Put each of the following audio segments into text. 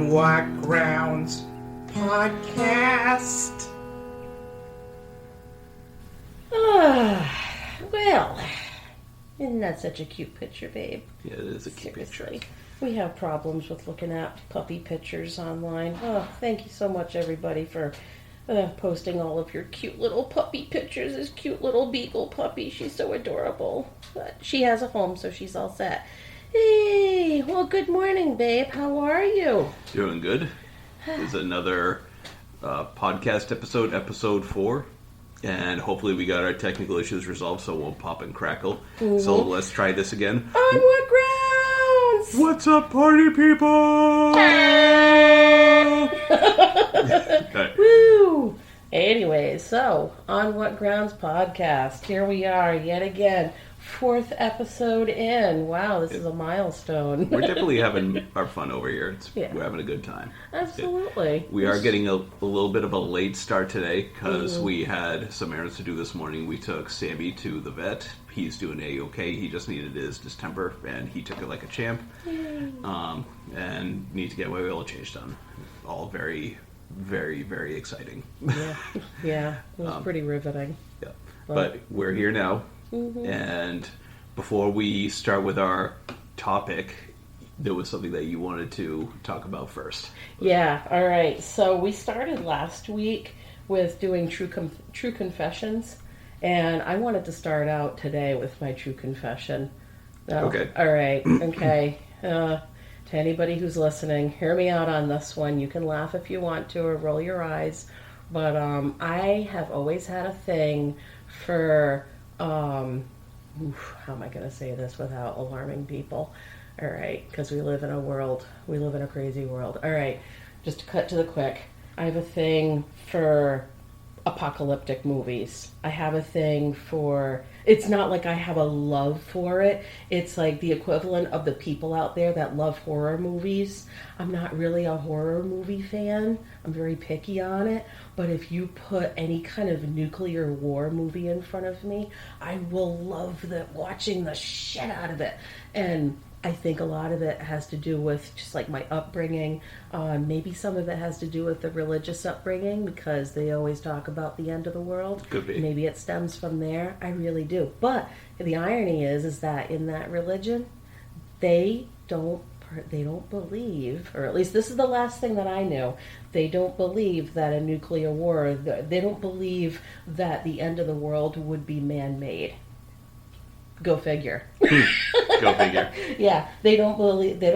On What Grounds podcast. Well, isn't that such a cute picture, babe? Yeah, it is a cute picture. We have problems with looking at puppy pictures online. Oh, thank you so much, everybody, for posting all of your cute little puppy pictures. This cute little beagle puppy, she's so adorable. But she has a home, so she's all set. Hey, well, good morning, babe. How are you? Doing good. This is another podcast episode 4. And hopefully we got our technical issues resolved so it won't pop and crackle. Mm-hmm. So let's try this again. On what grounds? What's up, party people? Right. Woo! Anyways, so, On What Grounds podcast. Here we are yet again. 4th episode in. Wow, this is a milestone. We're definitely having our fun over here. We're having a good time. Absolutely. We are getting a little bit of a late start today because we had some errands to do this morning. We took Sammy to the vet. He's doing A-okay. He just needed his distemper, and he took it like a champ. And need to get my oil change done. All very, very, very exciting. Yeah. It was pretty riveting. Yeah. But we're here now. Mm-hmm. And before we start with our topic, there was something that you wanted to talk about first. Yeah, all right. So we started last week with doing true confessions, and I wanted to start out today with my true confession. Okay. All right. Okay. To anybody who's listening, hear me out on this one. You can laugh if you want to or roll your eyes, but I have always had a thing for... how am I going to say this without alarming people? All right, because we live in a crazy world. All right, just to cut to the quick, I have a thing for apocalyptic movies. I have a thing for, it's not like I have a love for it. It's like the equivalent of the people out there that love horror movies. I'm not really a horror movie fan. I'm very picky on it. But if you put any kind of nuclear war movie in front of me, I will love watching the shit out of it. And I think a lot of it has to do with just like my upbringing. Maybe some of it has to do with the religious upbringing because they always talk about the end of the world. Could be. Maybe it stems from there. I really do. But the irony is that in that religion, they don't believe, or at least this is the last thing that I knew, they don't believe that a nuclear war, they don't believe that the end of the world would be man-made. Go figure. Go figure. Yeah, they don't believe that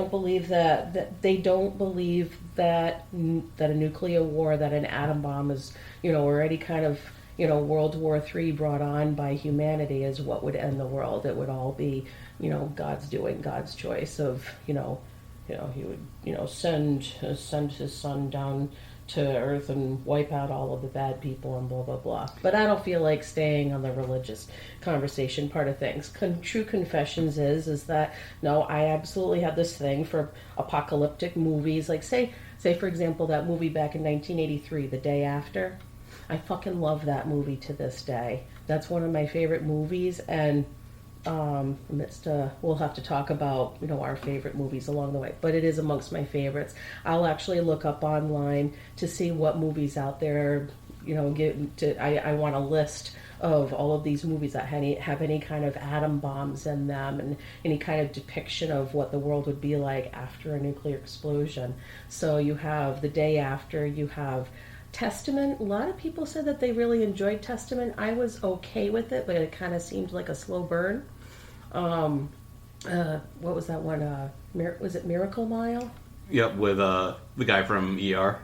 a nuclear war, that an atom bomb is, or any kind of, World War III brought on by humanity is what would end the world. It would all be, God's doing, God's choice of, he would, send his son down to earth and wipe out all of the bad people and blah, blah, blah. But I don't feel like staying on the religious conversation part of things. True confessions is that, no, I absolutely have this thing for apocalyptic movies. Like, say, for example, that movie back in 1983, The Day After. I fucking love that movie to this day. That's one of my favorite movies, and we'll have to talk about our favorite movies along the way, but it is amongst my favorites. I'll actually look up online to see what movies out there. I want a list of all of these movies that have any kind of atom bombs in them and any kind of depiction of what the world would be like after a nuclear explosion. So you have The Day After. You have Testament. A lot of people said that they really enjoyed Testament. I was okay with it, but it kind of seemed like a slow burn. What was that one? Was it Miracle Mile? Yep, with the guy from ER.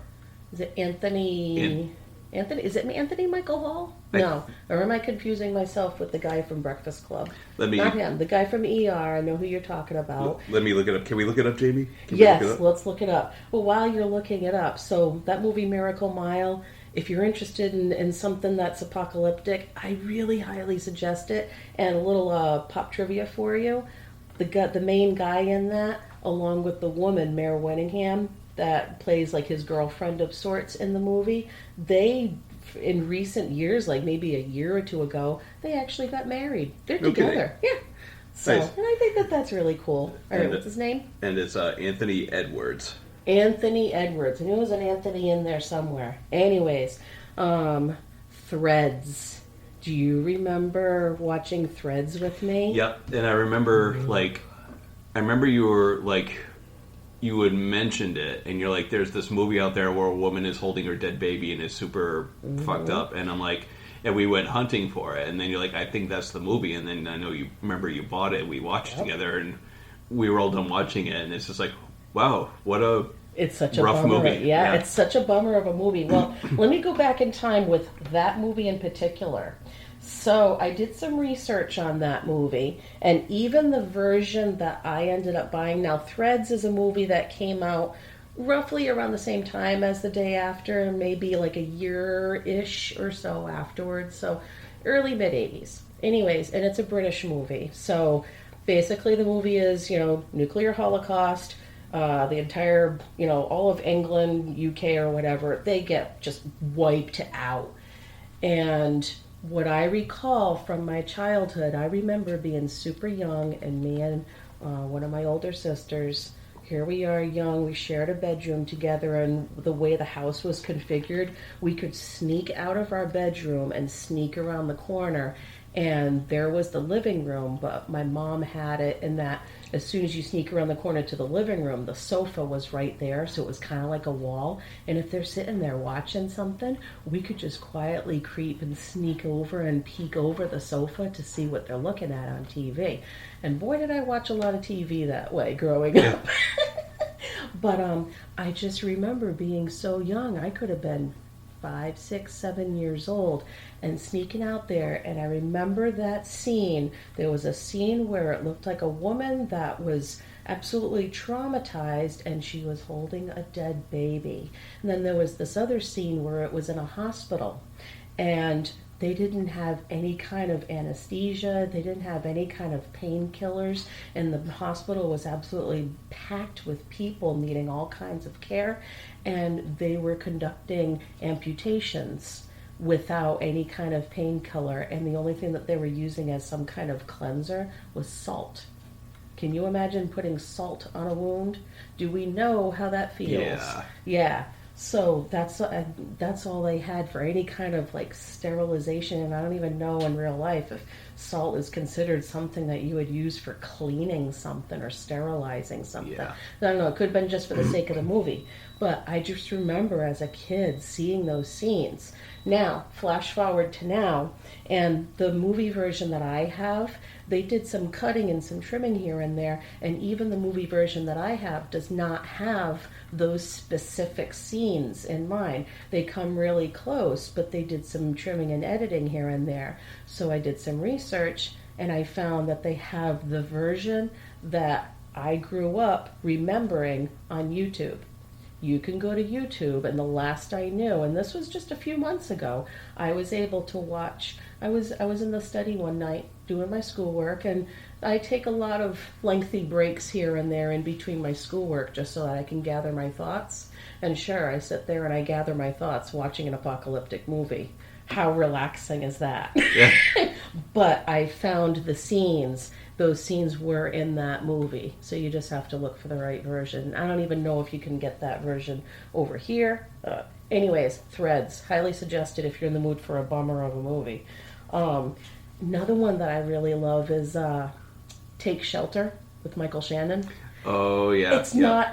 Is it Anthony? Is it Anthony Michael Hall? No. Or am I confusing myself with the guy from Breakfast Club? Not him. The guy from ER. I know who you're talking about. Let me look it up. Can we look it up, Jamie? Yes, let's look it up. Well, while you're looking it up, so that movie Miracle Mile, if you're interested in something that's apocalyptic, I really highly suggest it. And a little pop trivia for you. The main guy in that, along with the woman, Mare Winningham, that plays like his girlfriend of sorts in the movie, they, in recent years, like maybe a year or two ago, they actually got married. They're together. Yeah. So, nice. And I think that's really cool. All right, what's his name? And it's Anthony Edwards. Anthony Edwards. I knew there was an Anthony in there somewhere. Anyways, Threads. Do you remember watching Threads with me? Yep, and I remember you were like, you had mentioned it, and you're like, there's this movie out there where a woman is holding her dead baby and is super fucked up, and I'm like, and we went hunting for it, and then you're like, I think that's the movie, and then I know you remember you bought it, and we watched it together, and we were all done watching it, and it's just like, wow, what a It's such a rough bummer. movie. Yeah, it's such a bummer of a movie. Well, let me go back in time with that movie in particular. So I did some research on that movie, and even the version that I ended up buying. Now, Threads is a movie that came out roughly around the same time as The Day After, maybe like a year-ish or so afterwards. So early mid-'80s. Anyways, and it's a British movie. So basically the movie is, nuclear holocaust. The entire, all of England, UK or whatever, they get just wiped out. And what I recall from my childhood, I remember being super young, and me and one of my older sisters, here we are young, we shared a bedroom together, and the way the house was configured, we could sneak out of our bedroom and sneak around the corner, and there was the living room, but my mom had it in that as soon as you sneak around the corner to the living room, the sofa was right there, so it was kind of like a wall, and if they're sitting there watching something, we could just quietly creep and sneak over and peek over the sofa to see what they're looking at on TV. And boy, did I watch a lot of TV that way growing up. But I just remember being so young. I could have been 5, 6, 7 years old and sneaking out there, and I remember that scene. There was a scene where it looked like a woman that was absolutely traumatized, and she was holding a dead baby. And then there was this other scene where it was in a hospital, and they didn't have any kind of anesthesia, they didn't have any kind of painkillers, and the hospital was absolutely packed with people needing all kinds of care, and they were conducting amputations without any kind of painkiller, and the only thing that they were using as some kind of cleanser was salt. Can you imagine putting salt on a wound? Do we know how that feels? Yeah. So that's all they had for any kind of like sterilization, and I don't even know in real life if salt is considered something that you would use for cleaning something or sterilizing something. Yeah. I don't know, it could have been just for the sake of the movie, but I just remember as a kid seeing those scenes. Now, flash forward to now, and the movie version that I have, they did some cutting and some trimming here and there, and even the movie version that I have does not have those specific scenes in mind. They come really close, but they did some trimming and editing here and there. So I did some research, and I found that they have the version that I grew up remembering on YouTube. You can go to YouTube, and the last I knew, and this was just a few months ago, I was able to watch. I was in the study one night doing my schoolwork, and I take a lot of lengthy breaks here and there in between my schoolwork just so that I can gather my thoughts. And sure, I sit there and I gather my thoughts watching an apocalyptic movie. How relaxing is that? Yeah. But I found the scenes. Those scenes were in that movie. So you just have to look for the right version. I don't even know if you can get that version over here. Anyways, Threads. Highly suggested if you're in the mood for a bummer of a movie. Another one that I really love is Take Shelter with Michael Shannon. Oh yeah.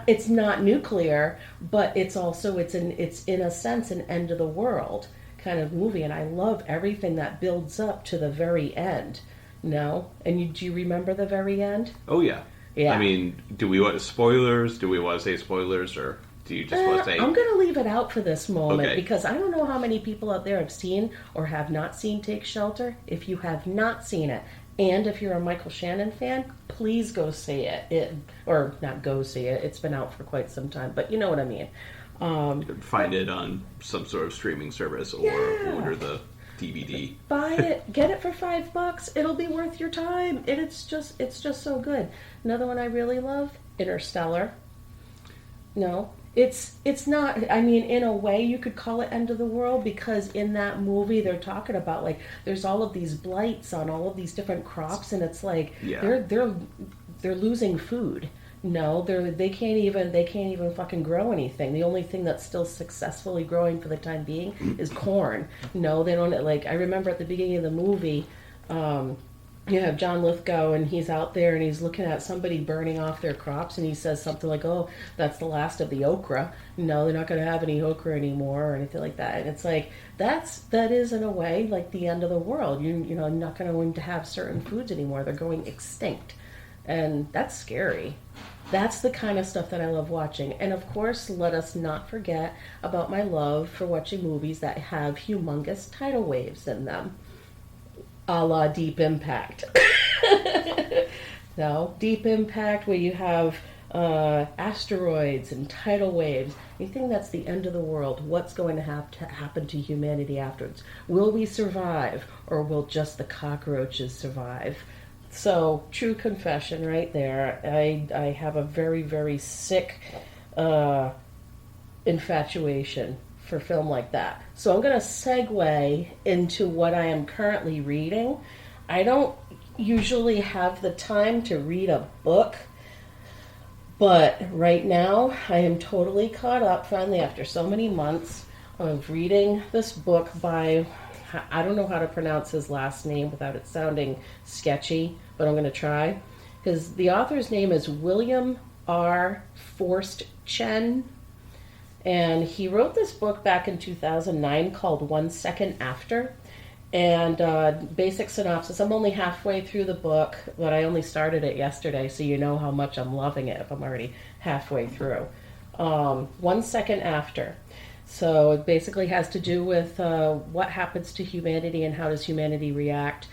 It's not nuclear, but it's in a sense an end of the world kind of movie, and I love everything that builds up to the very end. No? And do you remember the very end? Oh yeah. Yeah. I mean, do we want spoilers? Do we want to say spoilers, or do you just want to say? I'm going to leave it out for this moment, Okay. because I don't know how many people out there have seen or have not seen Take Shelter. If you have not seen it, and if you're a Michael Shannon fan, please go see it. Or not go see it. It's been out for quite some time, but you know what I mean. Find it on some sort of streaming service, or order the DVD. Buy it, get it for $5. It'll be worth your time. It's just so good. Another one I really love, Interstellar. No, it's not. I mean, in a way, you could call it end of the world, because in that movie they're talking about like there's all of these blights on all of these different crops, and it's like they're losing food. No, they can't even fucking grow anything. The only thing that's still successfully growing for the time being is corn. No, they don't. Like, I remember at the beginning of the movie, you have John Lithgow, and he's out there and he's looking at somebody burning off their crops, and he says something like, "Oh, that's the last of the okra. No, they're not going to have any okra anymore," or anything like that. And it's like that is in a way like the end of the world. You're not going to have certain foods anymore. They're going extinct, and that's scary. That's the kind of stuff that I love watching. And of course, let us not forget about my love for watching movies that have humongous tidal waves in them, a la Deep Impact. No, Deep Impact, where you have asteroids and tidal waves. You think that's the end of the world? What's going to have to happen to humanity afterwards? Will we survive, or will just the cockroaches survive? So, true confession right there. I have a very, very sick infatuation for film like that. So I'm going to segue into what I am currently reading. I don't usually have the time to read a book, but right now I am totally caught up finally after so many months of reading this book by, I don't know how to pronounce his last name without it sounding sketchy, but I'm going to try. The author's name is William R. Forst Chen. And he wrote this book back in 2009 called 1 Second After. And basic synopsis, I'm only halfway through the book, but I only started it yesterday, so you know how much I'm loving it if I'm already halfway through. 1 Second After. So it basically has to do with what happens to humanity and how does humanity react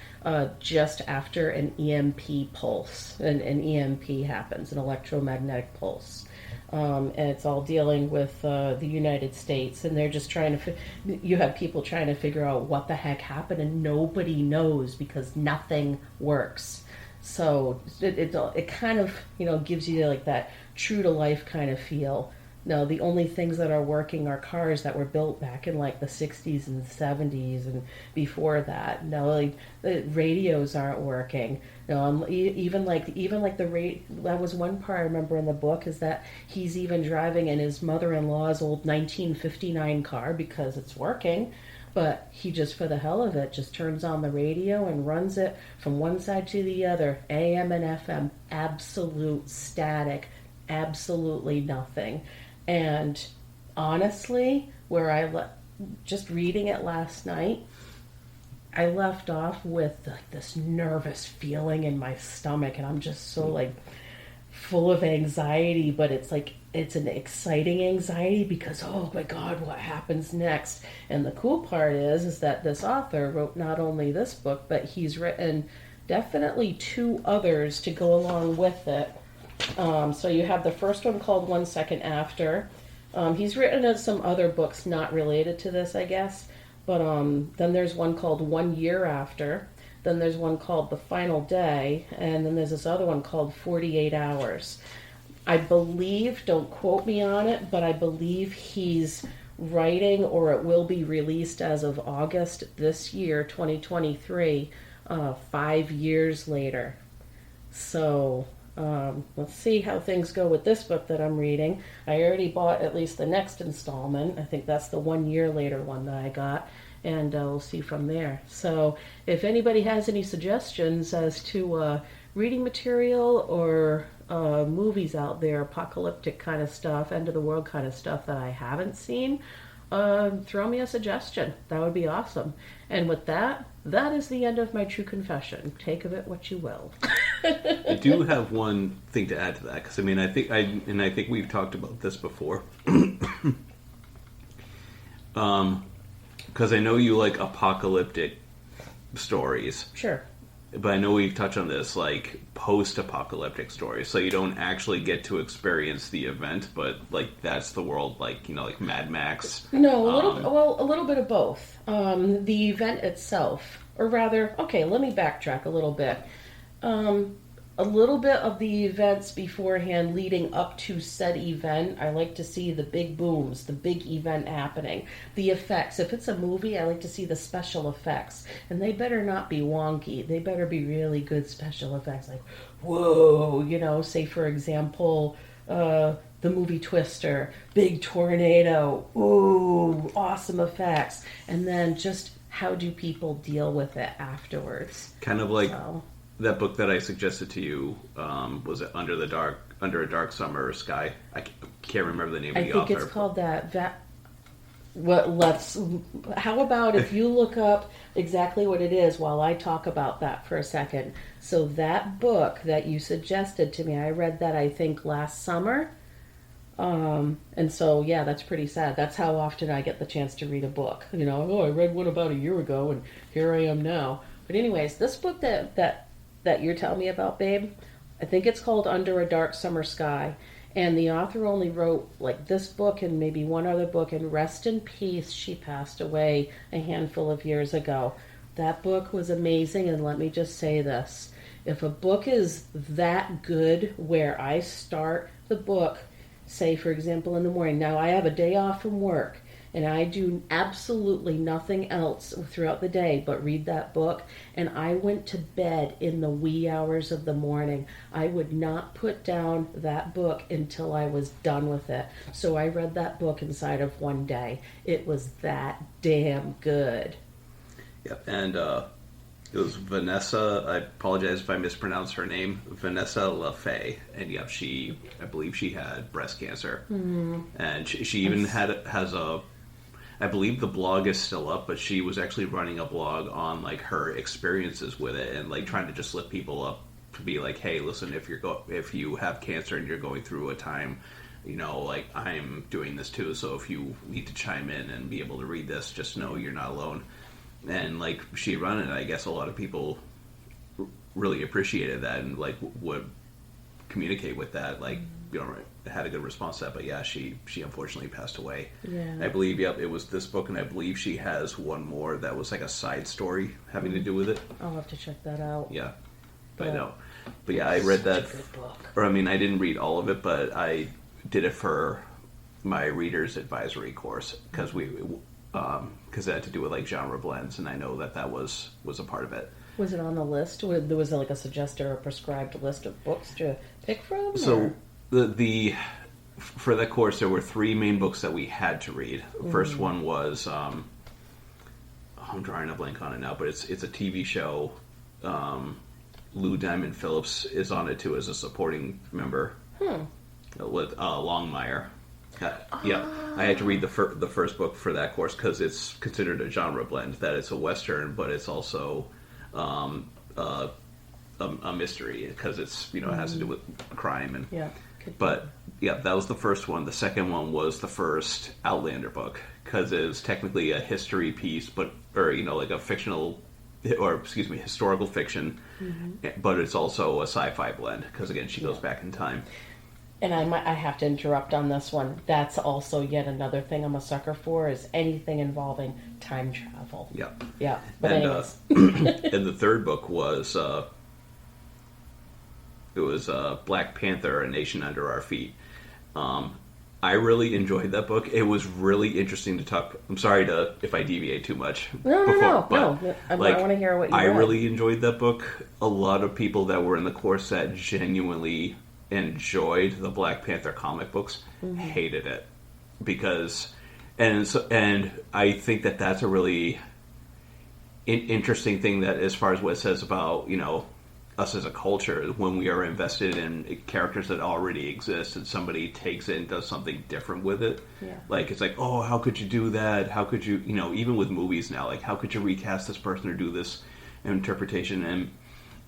just after an EMP pulse. An EMP happens, an electromagnetic pulse. And it's all dealing with the United States, and they're just trying to. You have people trying to figure out what the heck happened, and nobody knows because nothing works. So it kind of gives you like that true to life kind of feel. No, the only things that are working are cars that were built back in like the 60s and 70s and before that. No, like the radios aren't working. No, even like the that was one part I remember in the book is that he's even driving in his mother-in-law's old 1959 car because it's working, but he just for the hell of it just turns on the radio and runs it from one side to the other, AM and FM, absolute static, absolutely nothing. And honestly, where just reading it last night, I left off with like this nervous feeling in my stomach, and I'm just so like full of anxiety, but it's like it's an exciting anxiety because oh my god, what happens next? And the cool part is that this author wrote not only this book, but he's written definitely 2 others to go along with it. So you have the first one called 1 Second After. He's written some other books not related to this, I guess. But then there's one called 1 Year After. Then there's one called The Final Day. And then there's this other one called 48 Hours. I believe, don't quote me on it, but I believe he's writing, or it will be released as of August this year, 2023, 5 years later. So let's see how things go with this book that I'm reading. I already bought at least the next installment. I think that's the 1 year later one that I got, and we'll see from there. So if anybody has any suggestions as to reading material or movies out there, apocalyptic kind of stuff, end of the world kind of stuff that I haven't seen, throw me a suggestion. That would be awesome. And with that, that is the end of my true confession. Take of it what you will. I do have one thing to add to that, because I mean, I think we've talked about this before. Because I know you like apocalyptic stories. Sure. But I know we've touched on this, like post-apocalyptic stories. So you don't actually get to experience the event, but like that's the world, like like Mad Max. No, a little bit of both. The event itself, or rather, okay, let me backtrack a little bit. a little bit of the events beforehand leading up to said event. I like to see the big booms, the big event happening, the effects. If it's a movie, I like to see the special effects, and they better not be wonky. They better be really good special effects, like whoa, say for example, the movie Twister, big tornado, ooh, awesome effects, and then just how do people deal with it afterwards? Kind of like that book that I suggested to you. Was it Under a Dark Summer Sky? I can't remember the name of the author. I think it's called that. How about if you look up exactly what it is while I talk about that for a second? So that book that you suggested to me, I read that I think last summer. And so, yeah, that's pretty sad. That's how often I get the chance to read a book. I read one about a year ago and here I am now. But anyways, this book that you're telling me about, babe, I think it's called Under a Dark Summer Sky. And the author only wrote like this book and maybe one other book, and rest in peace, she passed away a handful of years ago. That book was amazing, and let me just say this. If a book is that good where I start the book, say for example in the morning, now I have a day off from work, and I do absolutely nothing else throughout the day but read that book, and I went to bed in the wee hours of the morning, I would not put down that book until I was done with it. So I read that book inside of one day. It was that damn good. Yep, and it was Vanessa, I apologize if I mispronounce her name, Vanessa LaFay, and yep, I believe she had breast cancer. Mm-hmm. And she even has a, I believe the blog is still up, but she was actually running a blog on like her experiences with it and like trying to just lift people up to be like, hey, listen, if you have cancer and you're going through a time, like I'm doing this too, so if you need to chime in and be able to read this, just know you're not alone. And like she run it, I guess a lot of people really appreciated that and like would communicate with that, like had a good response to that. But yeah, she unfortunately passed away. Yeah. I believe it was this book, and I believe she has one more that was like a side story having to do with it. I'll have to check that out. Yeah, but yeah, I read that. Or I mean, I didn't read all of it, but I did it for my reader's advisory course because it had to do with like genre blends, and I know that was a part of it. Was it on the list? Was there like a suggested or prescribed list of books to pick from? So the for that course, there were 3 main books that we had to read. The first one was I'm drawing a blank on it now, but it's a TV show. Lou Diamond Phillips is on it too as a supporting member with Longmire. Yeah, I had to read the first book for that course because it's considered a genre blend. That it's a Western, but it's also a mystery because it's it has to do with crime and. Yeah. But yeah, that was the first one. The second one was the first Outlander book because it's technically a history piece, or like a fictional, or excuse me, historical fiction, but it's also a sci-fi blend because again, she goes back in time. And I have to interrupt on this one. That's also yet another thing I'm a sucker for is anything involving time travel. Yeah. Yeah. But anyways. And the third book was Black Panther: A Nation Under Our Feet. I really enjoyed that book. It was really interesting to talk. I'm sorry if I deviate too much. No. I want to hear what you read. I really enjoyed that book. A lot of people that were in the course that genuinely enjoyed the Black Panther comic books hated it because, and I think that's a really interesting thing that as far as what it says about us as a culture when we are invested in characters that already exist and somebody takes it and does something different with it. Yeah. Like it's like, oh, how could you do that? How could you even with movies now, like how could you recast this person or do this interpretation? And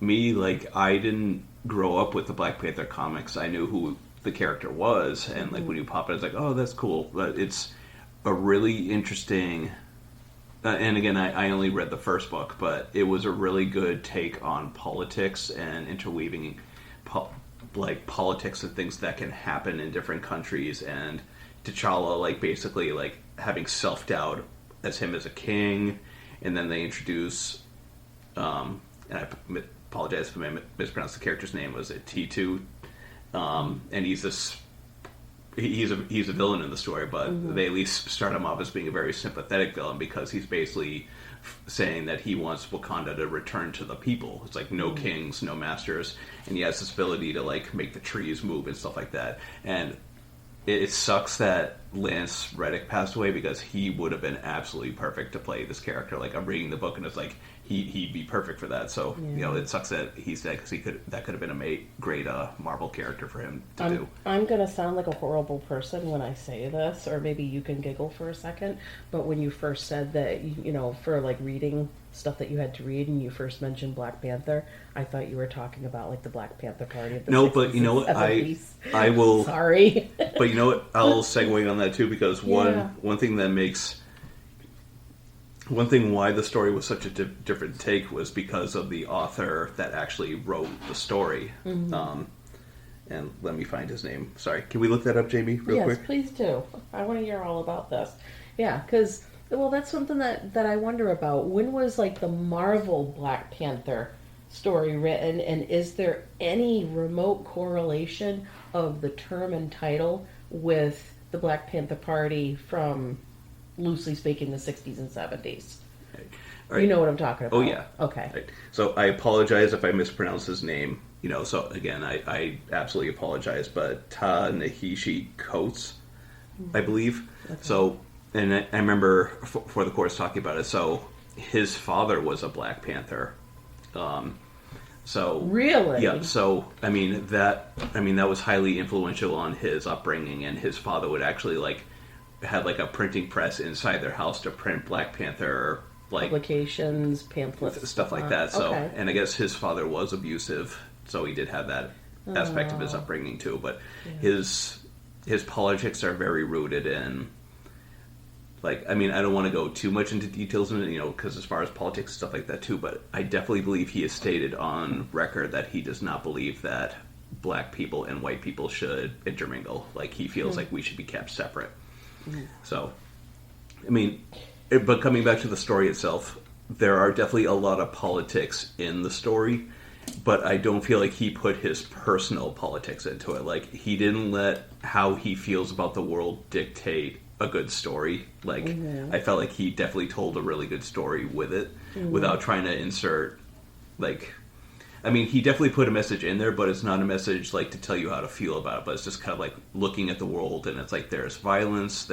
me, like I didn't grow up with the Black Panther comics. I knew who the character was, and like when you pop it, it's like, oh, that's cool. But it's a really interesting. And again, I only read the first book, but it was a really good take on politics and interweaving politics and things that can happen in different countries. And T'Challa, like basically like having self-doubt as him as a king, and then they introduce, and I apologize if I mispronounced the character's name. Was it T2? And he's this. He's a villain in the story, but they at least start him off as being a very sympathetic villain because he's basically saying that he wants Wakanda to return to the people. It's like no kings, no masters, and he has this ability to like make the trees move and stuff like that. And it sucks that Lance Reddick passed away because he would have been absolutely perfect to play this character. Like I'm reading the book and it's like he'd be perfect for that. So it sucks that he's dead because that could have been a great Marvel character for him to do. I'm gonna sound like a horrible person when I say this, or maybe you can giggle for a second. But when you first said that, for like reading stuff that you had to read, and you first mentioned Black Panther, I thought you were talking about like the Black Panther Party of the No, 60s but you know what? and I 70s. will. Sorry. But you know what? I'll segue on that too because one thing that makes. One thing why the story was such a different take was because of the author that actually wrote the story. And let me find his name. Sorry, can we look that up, Jamie, real quick? Yes, please do. I want to hear all about this. Yeah, because, that's something that I wonder about. When was, like, the Marvel Black Panther story written, and is there any remote correlation of the term and title with the Black Panther Party from, loosely speaking, the 60s and 70s? Right. You know what I'm talking about? Oh, yeah. Okay. Right. So I apologize if I mispronounce his name. So again, I absolutely apologize. But Ta-Nehisi Coates, I believe. Okay. So, and I remember for the course talking about it. So his father was a Black Panther. So really, yeah. So that was highly influential on his upbringing, and his father would actually had a printing press inside their house to print Black Panther publications, pamphlets, stuff like that. So, and I guess his father was abusive, so he did have that aspect of his upbringing too. But his politics are very rooted in, I don't want to go too much into details in it, because as far as politics and stuff like that too. But I definitely believe he has stated on record that he does not believe that Black people and white people should intermingle. He feels like we should be kept separate. So, but coming back to the story itself, there are definitely a lot of politics in the story, but I don't feel like he put his personal politics into it. He didn't let how he feels about the world dictate a good story. I felt like he definitely told a really good story with it, without trying to insert, he definitely put a message in there, but it's not a message, to tell you how to feel about it, but it's just kind of, looking at the world, and it's there's violence,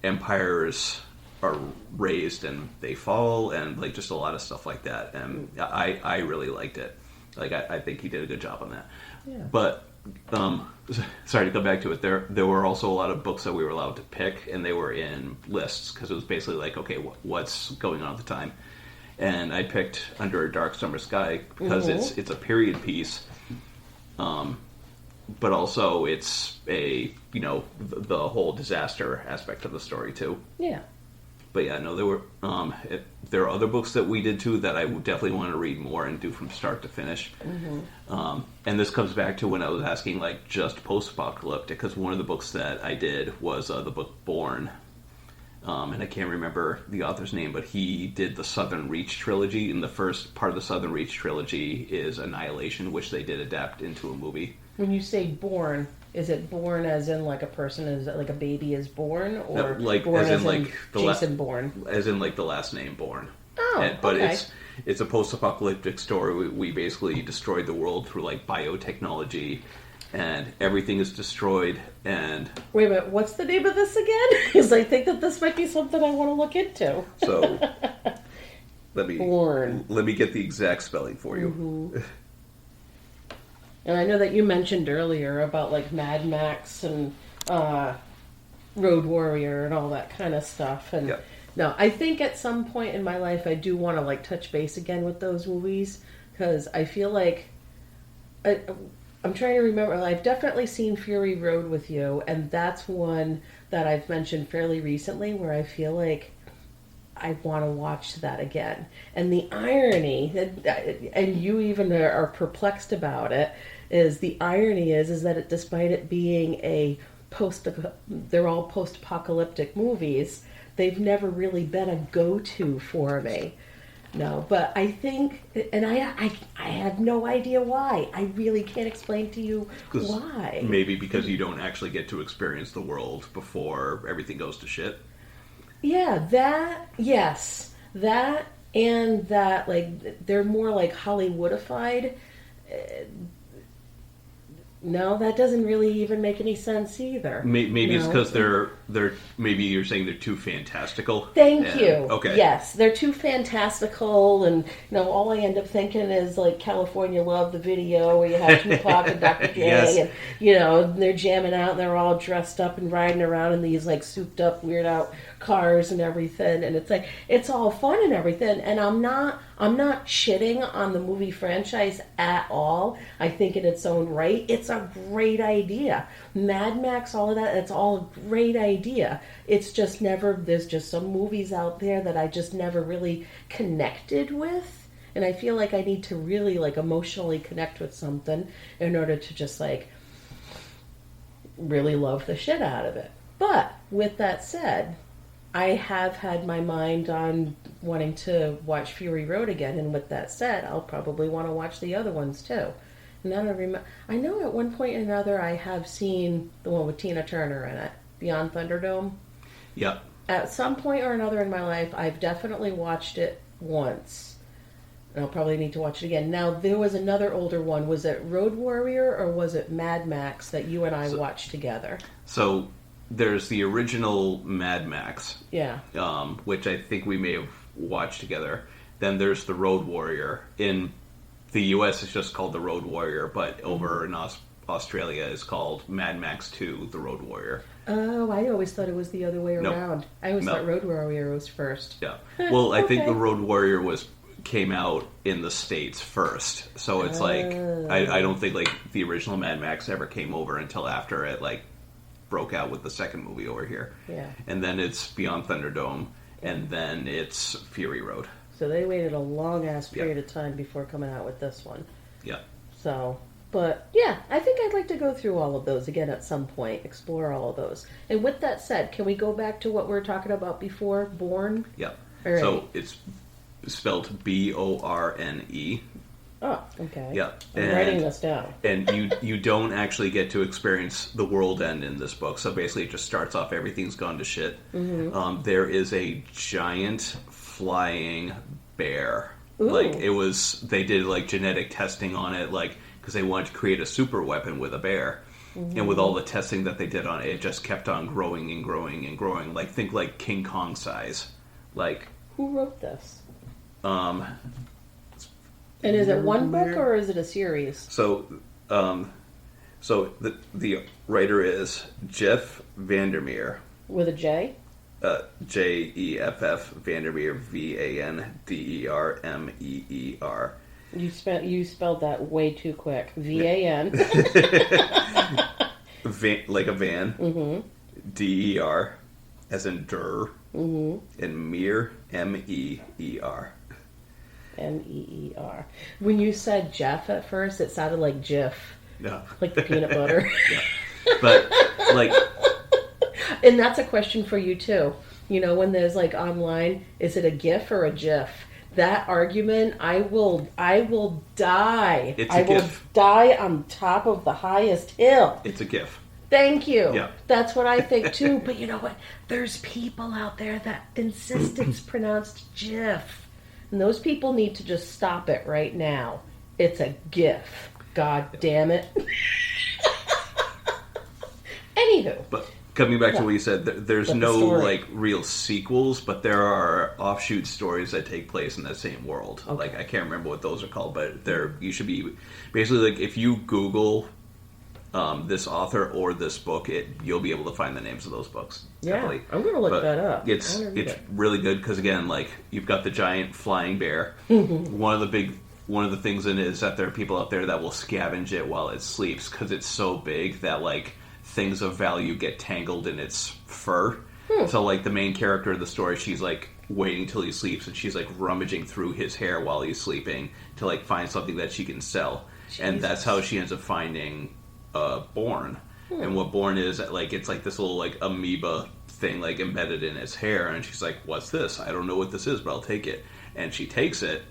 empires are raised and they fall, and just a lot of stuff like that, and I really liked it. I think he did a good job on that. Yeah. But sorry to come back to it. There were also a lot of books that we were allowed to pick, and they were in lists because it was basically okay, what's going on at the time. And I picked Under a Dark Summer Sky because it's a period piece, but also it's the whole disaster aspect of the story too. Yeah. But yeah, no, there are other books that we did too that I would definitely want to read more and do from start to finish. And this comes back to when I was asking just post-apocalyptic, because one of the books that I did was the book Born. And I can't remember the author's name, but he did the Southern Reach trilogy, and the first part of the Southern Reach trilogy is Annihilation, which they did adapt into a movie. When you say born, is it born as in a person is a baby is born, or no, born as in Jason Bourne? As in the last name Bourne. Oh, but okay. it's a post-apocalyptic story. We basically destroyed the world through biotechnology, and everything is destroyed. And wait a minute, what's the name of this again? Because I think that this might be something I want to look into. So let me get the exact spelling for you. And I know that you mentioned earlier about Mad Max and Road Warrior and all that kind of stuff. And yeah. No, I think at some point in my life I do want to touch base again with those movies, because I feel like I'm trying to remember. I've definitely seen Fury Road with you, and that's one that I've mentioned fairly recently where I feel like I want to watch that again. And the irony, and you even are perplexed about it, is that despite it being they're all post-apocalyptic movies, they've never really been a go-to for me. No, but I think, and I have no idea why. I really can't explain to you 'Cause why. Maybe because you don't actually get to experience the world before everything goes to shit. Yeah, that, yes. That and that, like, they're more like Hollywoodified. No, that doesn't really even make any sense either. Maybe it's No. because they're maybe you're saying they're too fantastical. Thank And- you. Okay. Yes, they're too fantastical, and all I end up thinking is like California Love, the video where you have Tupac and Dr. Dre, Yes. and they're jamming out, and they're all dressed up and riding around in these like souped up, weird out cars and everything, and it's like it's all fun and everything. And I'm not shitting on the movie franchise at all. I think in its own right, it's a great idea. Mad Max, all of that, it's all a great idea. It's just there's just some movies out there that I just never really connected with. And I feel like I need to really like emotionally connect with something in order to just like really love the shit out of it. But with that said, I have had my mind on wanting to watch Fury Road again, and with that said, I'll probably want to watch the other ones too. And I know at one point or another I have seen the one with Tina Turner in it, Beyond Thunderdome. Yep. At some point or another in my life, I've definitely watched it once. And I'll probably need to watch it again. Now, there was another older one. Was it Road Warrior or was it Mad Max that you and I watched together? So there's the original Mad Max, Yeah. which I think we may have watched together. Then there's the Road Warrior. In the U.S., it's just called the Road Warrior, but over in Australia, it's called Mad Max 2, the Road Warrior. Oh, I always thought it was the other way Nope. around. I always Nope. thought Road Warrior was first. Yeah. Well, I think Okay. the Road Warrior came out in the States first. So it's like, I don't think like the original Mad Max ever came over until after it like broke out with the second movie over here. Yeah. And then it's Beyond Thunderdome, and then it's Fury Road. So they waited a long ass Yeah. period of time before coming out with this one. Yeah. So, but yeah, I think I'd like to go through all of those again at some point, explore all of those. And with that said, can we go back to what we were talking about before, Born? Yeah. All right. So it's spelled Borne. Oh, okay. Yeah. I'm writing this down. And you don't actually get to experience the world end in this book. So basically, it just starts off, everything's gone to shit. Mm-hmm. There is a giant flying bear. Ooh. Like they did like genetic testing on it, like because they wanted to create a super weapon with a bear. Mm-hmm. And with all the testing that they did on it, it just kept on growing and growing and growing. Like think like King Kong size. Like Who wrote this? um. And is it one book or is it a series? So, the writer is Jeff Vandermeer, With a J? Jeff Vandermeer, Vandermeer. You spelled that way too quick. VAN. Like a van. Mm-hmm. Der, as in der, and Meer, Meer. Meer. When you said Jeff at first, it sounded like Jif, No, like the peanut butter. but like. And that's a question for you too. When there's like online, is it a GIF or a GIF? That argument, I will die. It's a I will GIF. die on top of the highest hill. It's a GIF. Thank you. Yeah. That's what I think too. But you know what? There's people out there that insist it's pronounced GIF. And those people need to just stop it right now. It's a GIF. God damn it. Anywho. But coming back to what you said, there's But the no story. like real sequels, but there are offshoot stories that take place in that same world. Okay. Like I can't remember what those are called, but you should be basically like if you Google this author or this book, you'll be able to find the names of those books. Yeah, Definitely. I'm going to look But that up. It's I wanna read it. really good because again, like you've got the giant flying bear. Mm-hmm. One of the things in it is that there are people out there that will scavenge it while it sleeps because it's so big that like things of value get tangled in its fur. So like the main character of the story, she's like waiting till he sleeps and she's like rummaging through his hair while he's sleeping to like find something that she can sell. And that's how she ends up finding Born. And what Born is, like it's like this little like amoeba thing like embedded in his hair, and she's like, what's this? I don't know what this is, but I'll take it. and she takes it,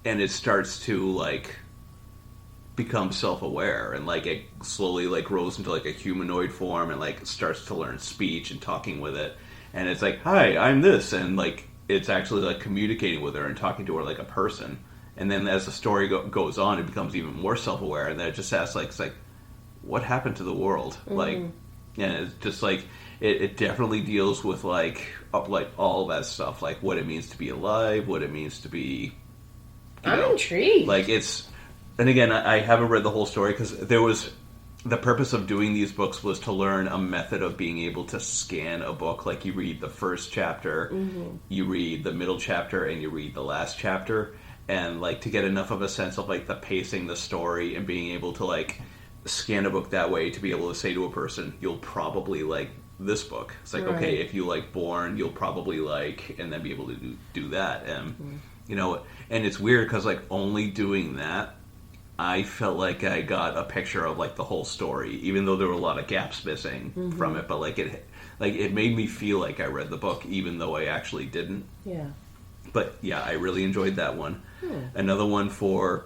and it starts to like become self-aware, and like it slowly like grows into like a humanoid form, and like starts to learn speech and talking with it, and it's like, hi, I'm this, and like it's actually like communicating with her and talking to her like a person. And then as the story goes on, it becomes even more self-aware, and then it just asks like, it's like, what happened to the world? Like, and it's just like it definitely deals with like all that stuff, like what it means to be alive, what it means to be, I'm intrigued. like it's. And again, I haven't read the whole story, because the purpose of doing these books was to learn a method of being able to scan a book. Like you read the first chapter, you read the middle chapter, and you read the last chapter, and like to get enough of a sense of like the pacing, the story, and being able to like scan a book that way to be able to say to a person, you'll probably like this book. It's like, okay, if you like Bourne, you'll probably like, and then be able to do that. And you know, and it's weird because like only doing that, I felt like I got a picture of like the whole story, even though there were a lot of gaps missing from it. But like it made me feel like I read the book, even though I actually didn't. Yeah. But yeah, I really enjoyed that one. Another one for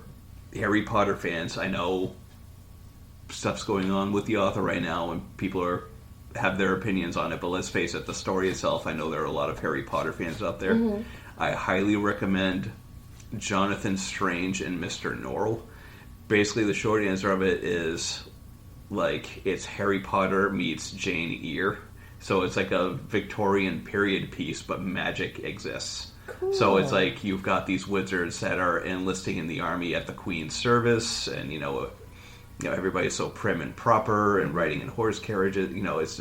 Harry Potter fans. I know stuff's going on with the author right now, and people have their opinions on it. But let's face it, the story itself, I know there are a lot of Harry Potter fans out there. I highly recommend Jonathan Strange and Mr. Norrell. Basically, the short answer of it is, like, it's Harry Potter meets Jane Eyre. So it's like a Victorian period piece, but magic exists. Cool. So it's like you've got these wizards that are enlisting in the army at the Queen's service, and, you know, everybody's so prim and proper and riding in horse carriages. You know, it's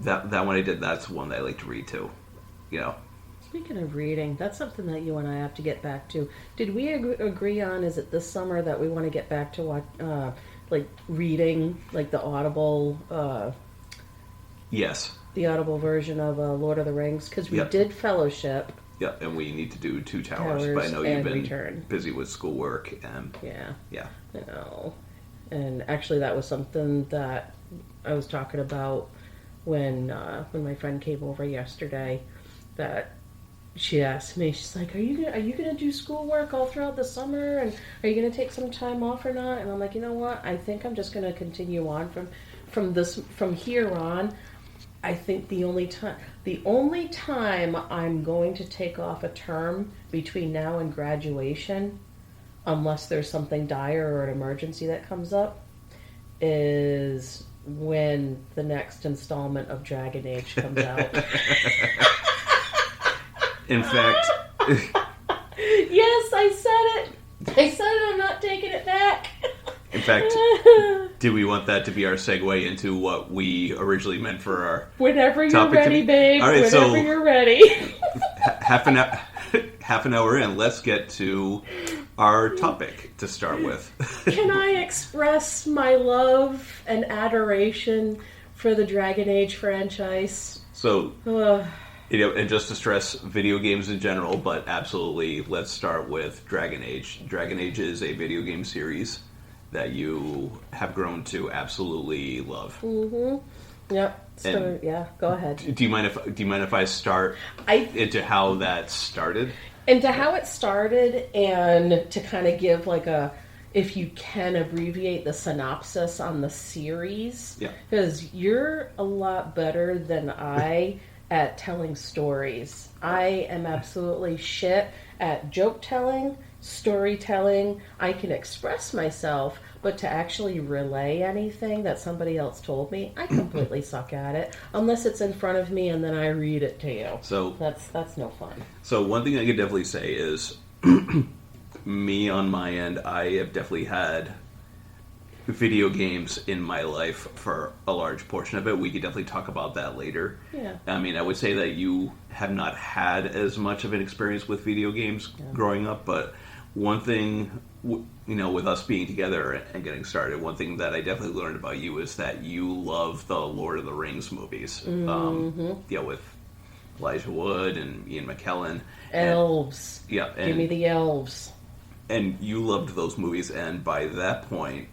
that one I did, that's one that I like to read, too. You know. Speaking of reading, that's something that you and I have to get back to. Did we agree on, is it this summer that we want to get back to what, like reading, like the Audible? Yes. The Audible version of Lord of the Rings? Because we did Fellowship. Yeah, and we need to do Two Towers, but I know you've been busy with schoolwork and yeah. I know. And actually, that was something that I was talking about when my friend came over yesterday. That she asked me, she's like, "Are you gonna do schoolwork all throughout the summer, and are you gonna take some time off or not?" And I'm like, you know what? I think I'm just gonna continue on from here on. I think the only time I'm going to take off a term between now and graduation, unless there's something dire or an emergency that comes up, is when the next installment of Dragon Age comes out. In fact... Yes, I said it. I said it. I'm not taking it back. In fact, do we want that to be our segue into what we originally meant for our Whenever you're ready, babe. All right, Whenever you're ready. half an hour in, let's get to our topic to start with. Can I express my love and adoration for the Dragon Age franchise? So... You know, and just to stress video games in general, but absolutely, let's start with Dragon Age. Dragon Age is a video game series that you have grown to absolutely love. Mm-hmm. Yep. So, yeah, go ahead. Do you mind if I start into how that started? Into how it started, and to kind of give like if you can abbreviate the synopsis on the series. Yeah. Because you're a lot better than I at telling stories. I am absolutely shit at joke telling, storytelling. I can express myself, but to actually relay anything that somebody else told me, I completely suck at it. Unless it's in front of me and then I read it to you. So that's no fun. So one thing I could definitely say is, me on my end, I have definitely had video games in my life for a large portion of it. We could definitely talk about that later. Yeah. I mean, I would say that you have not had as much of an experience with video games growing up, but one thing, you know, with us being together and getting started, one thing that I definitely learned about you is that you love the Lord of the Rings movies. With Elijah Wood and Ian McKellen. Elves. And give me the elves. And you loved those movies, and by that point,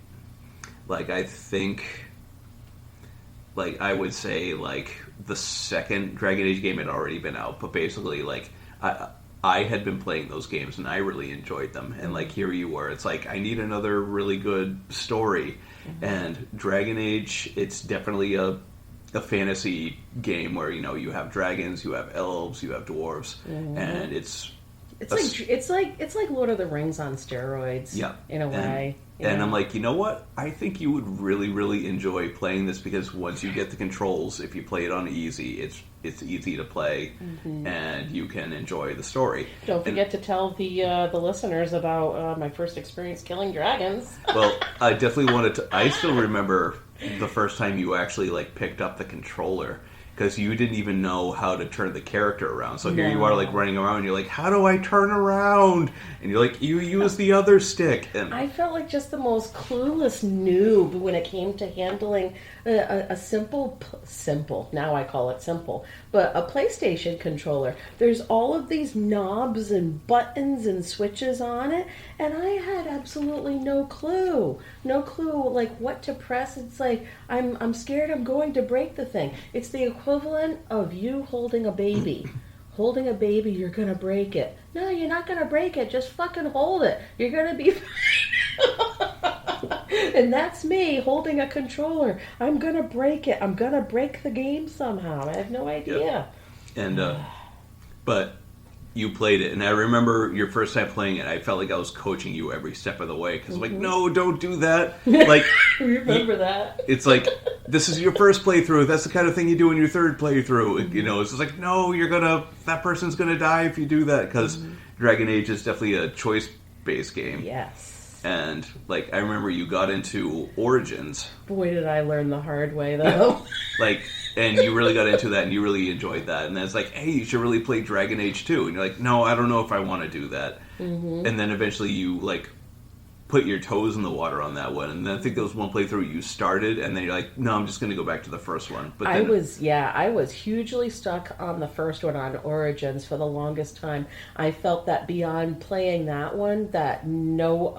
like, I think, like, I would say, like, the second Dragon Age game had already been out, but basically, like, I had been playing those games and I really enjoyed them. And like here you were, it's like I need another really good story. And Dragon Age, it's definitely a fantasy game where you have dragons, you have elves, you have dwarves, and it's like Lord of the Rings on steroids. Yeah. In a way. And I'm like, you know what? I think you would really, really enjoy playing this because once you get the controls, if you play it on easy, it's easy to play, and you can enjoy the story. Don't forget to tell the listeners about my first experience killing dragons. Well, I definitely wanted to. I still remember the first time you actually like picked up the controller. Because you didn't even know how to turn the character around. So here you are, like, running around, and you're like, how do I turn around? And you're like, you use the other stick. And I felt like just the most clueless noob when it came to handling a simple, now I call it simple, but a PlayStation controller. There's all of these knobs and buttons and switches on it, and I had absolutely no clue, like, what to press. It's like, I'm scared I'm going to break the thing. It's the equivalent of you holding a baby. Holding a baby, you're gonna break it. No, you're not gonna break it. Just fucking hold it. You're gonna be fine. And that's me holding a controller. I'm gonna break it. I'm gonna break the game somehow. I have no idea. Yep. And but you played it, and I remember your first time playing it. I felt like I was coaching you every step of the way because, like, no, don't do that. Like, remember that? It's like, this is your first playthrough. That's the kind of thing you do in your third playthrough. It's just like, no, that person's gonna die if you do that, because Dragon Age is definitely a choice-based game. Yes. And like, I remember you got into Origins. Boy, did I learn the hard way, though. And you really got into that, and you really enjoyed that. And then it's like, hey, you should really play Dragon Age 2. And you're like, no, I don't know if I want to do that. And then eventually you, like, put your toes in the water on that one. And then I think there was one playthrough you started, and then you're like, no, I'm just going to go back to the first one. But then, I was hugely stuck on the first one on Origins for the longest time. I felt that beyond playing that one, that no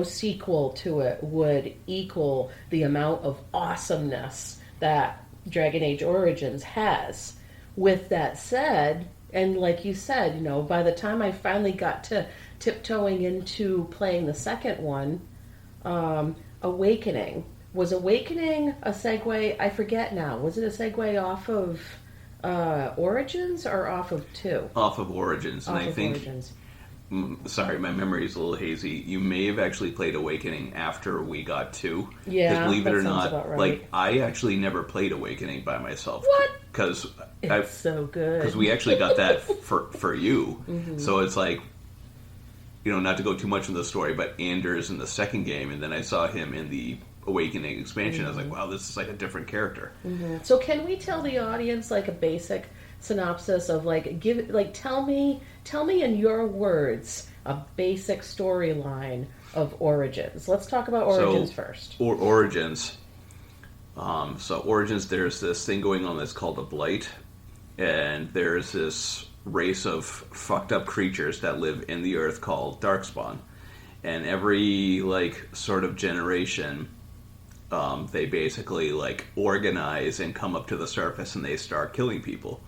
sequel to it would equal the amount of awesomeness that Dragon Age Origins has. With that said, and like you said, by the time I finally got to tiptoeing into playing the second one, Awakening. Was Awakening a segue? I forget now. Was it a segue off of Origins or off of 2? Off of Origins. And I think, Origins. Sorry, my memory is a little hazy. You may have actually played Awakening after we got 2. Yeah, because believe it or not, right. like, I actually never played Awakening by myself. What? Because it's so good. Because we actually got that for you. So it's like, not to go too much into the story, but Anders in the second game, and then I saw him in the Awakening expansion. I was like, wow, this is like a different character. So can we tell the audience like a basic synopsis of tell me in your words a basic storyline of Origins. Let's talk about Origins first. Origins. So Origins, there's this thing going on that's called a blight, and there's this race of fucked up creatures that live in the earth called Darkspawn. And every sort of generation, they basically organize and come up to the surface, and they start killing people.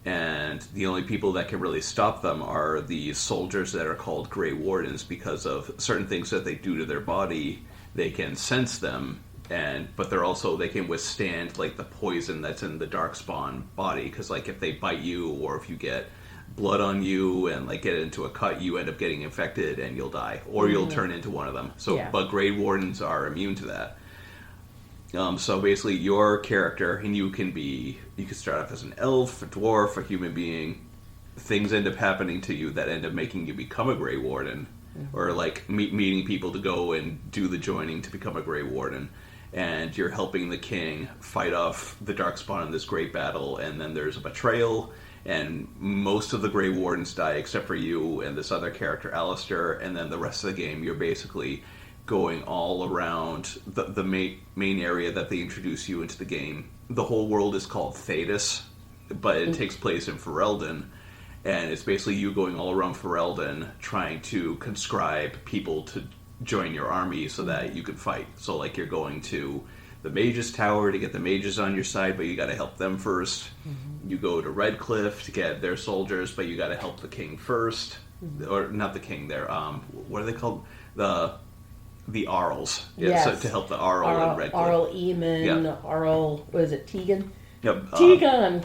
And the only people that can really stop them are the soldiers that are called Grey Wardens, because of certain things that they do to their body. They can sense them, but they can withstand the poison that's in the Darkspawn body. Because if they bite you, or if you get blood on you and get into a cut, you end up getting infected and you'll die, or you'll turn into one of them. But Grey Wardens are immune to that. So basically, your character, and you can start off as an elf, a dwarf, a human being. Things end up happening to you that end up making you become a Grey Warden, or meeting people to go and do the joining to become a Grey Warden. And you're helping the king fight off the Darkspawn in this great battle, and then there's a betrayal, and most of the Grey Wardens die except for you and this other character, Alistair, and then the rest of the game you're basically going all around the main area that they introduce you into the game. The whole world is called Thedas, but it takes place in Ferelden, and it's basically you going all around Ferelden trying to conscribe people to join your army so that you can fight. So you're going to the Mage's Tower to get the mages on your side, but you got to help them first. You go to Redcliffe to get their soldiers, but you got to help the king first, or not the king. There, what are they called? The Arls. Yeah, Yes. so to help the Arl in Redcliffe. Arl Eamon, Yeah. Arl, was it Tegan? Yep. Tegan!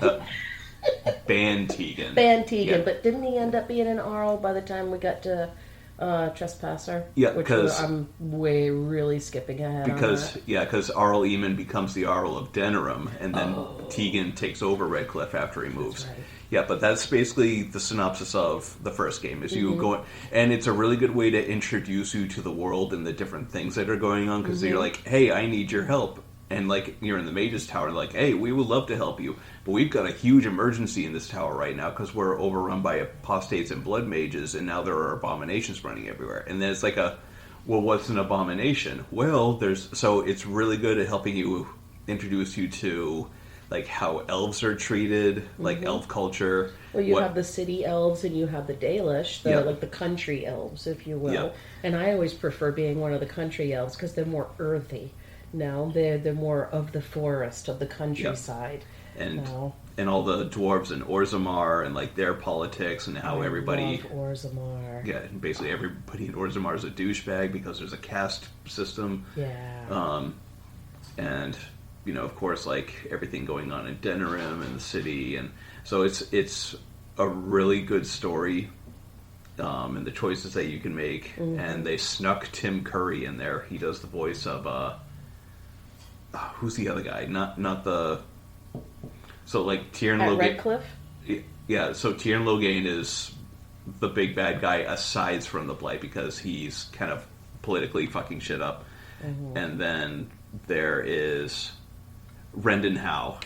Ban Tegan. Ban Tegan, Yeah. but didn't he end up being an Arl by the time we got to Trespasser? Yeah, Which because I'm really skipping ahead on that. because Arl Eamon becomes the Arl of Denerim, and then Tegan takes over Redcliffe after he moves. right. Yeah, but that's basically the synopsis of the first game. Is you Mm-hmm. go, and it's a really good way to introduce you to the world and the different things that are going on. Because Mm-hmm. you're like, hey, I need your help, and like you're in the Mage's Tower, like, hey, we would love to help you, but we've got a huge emergency in this tower right now because we're overrun by apostates and blood mages, and now there are abominations running everywhere. And then it's like well, what's an abomination? Well, so it's really good at helping you introduce you to like how elves are treated, like elf culture. Well, you have the city elves and you have the Dalish, Yeah. like the country elves, if you will. Yeah. And I always prefer being one of the country elves because they're more earthy. No, they're more of the forest, of the countryside. and No. and all the dwarves in Orzammar and like their politics and how everybody. Love Orzammar. Yeah, basically everybody in Orzammar is a douchebag because there's a caste system. Yeah. And of course, like everything going on in Denerim and the city, and so it's a really good story, and the choices that you can make. And they snuck Tim Curry in there. He does the voice of who's the other guy? Not the. So like Tiernan At Logan. Redcliffe? Yeah, so Tiernan Logain is the big bad guy aside from the Blight because he's kind of politically fucking shit up. And then there is Rendon Howe.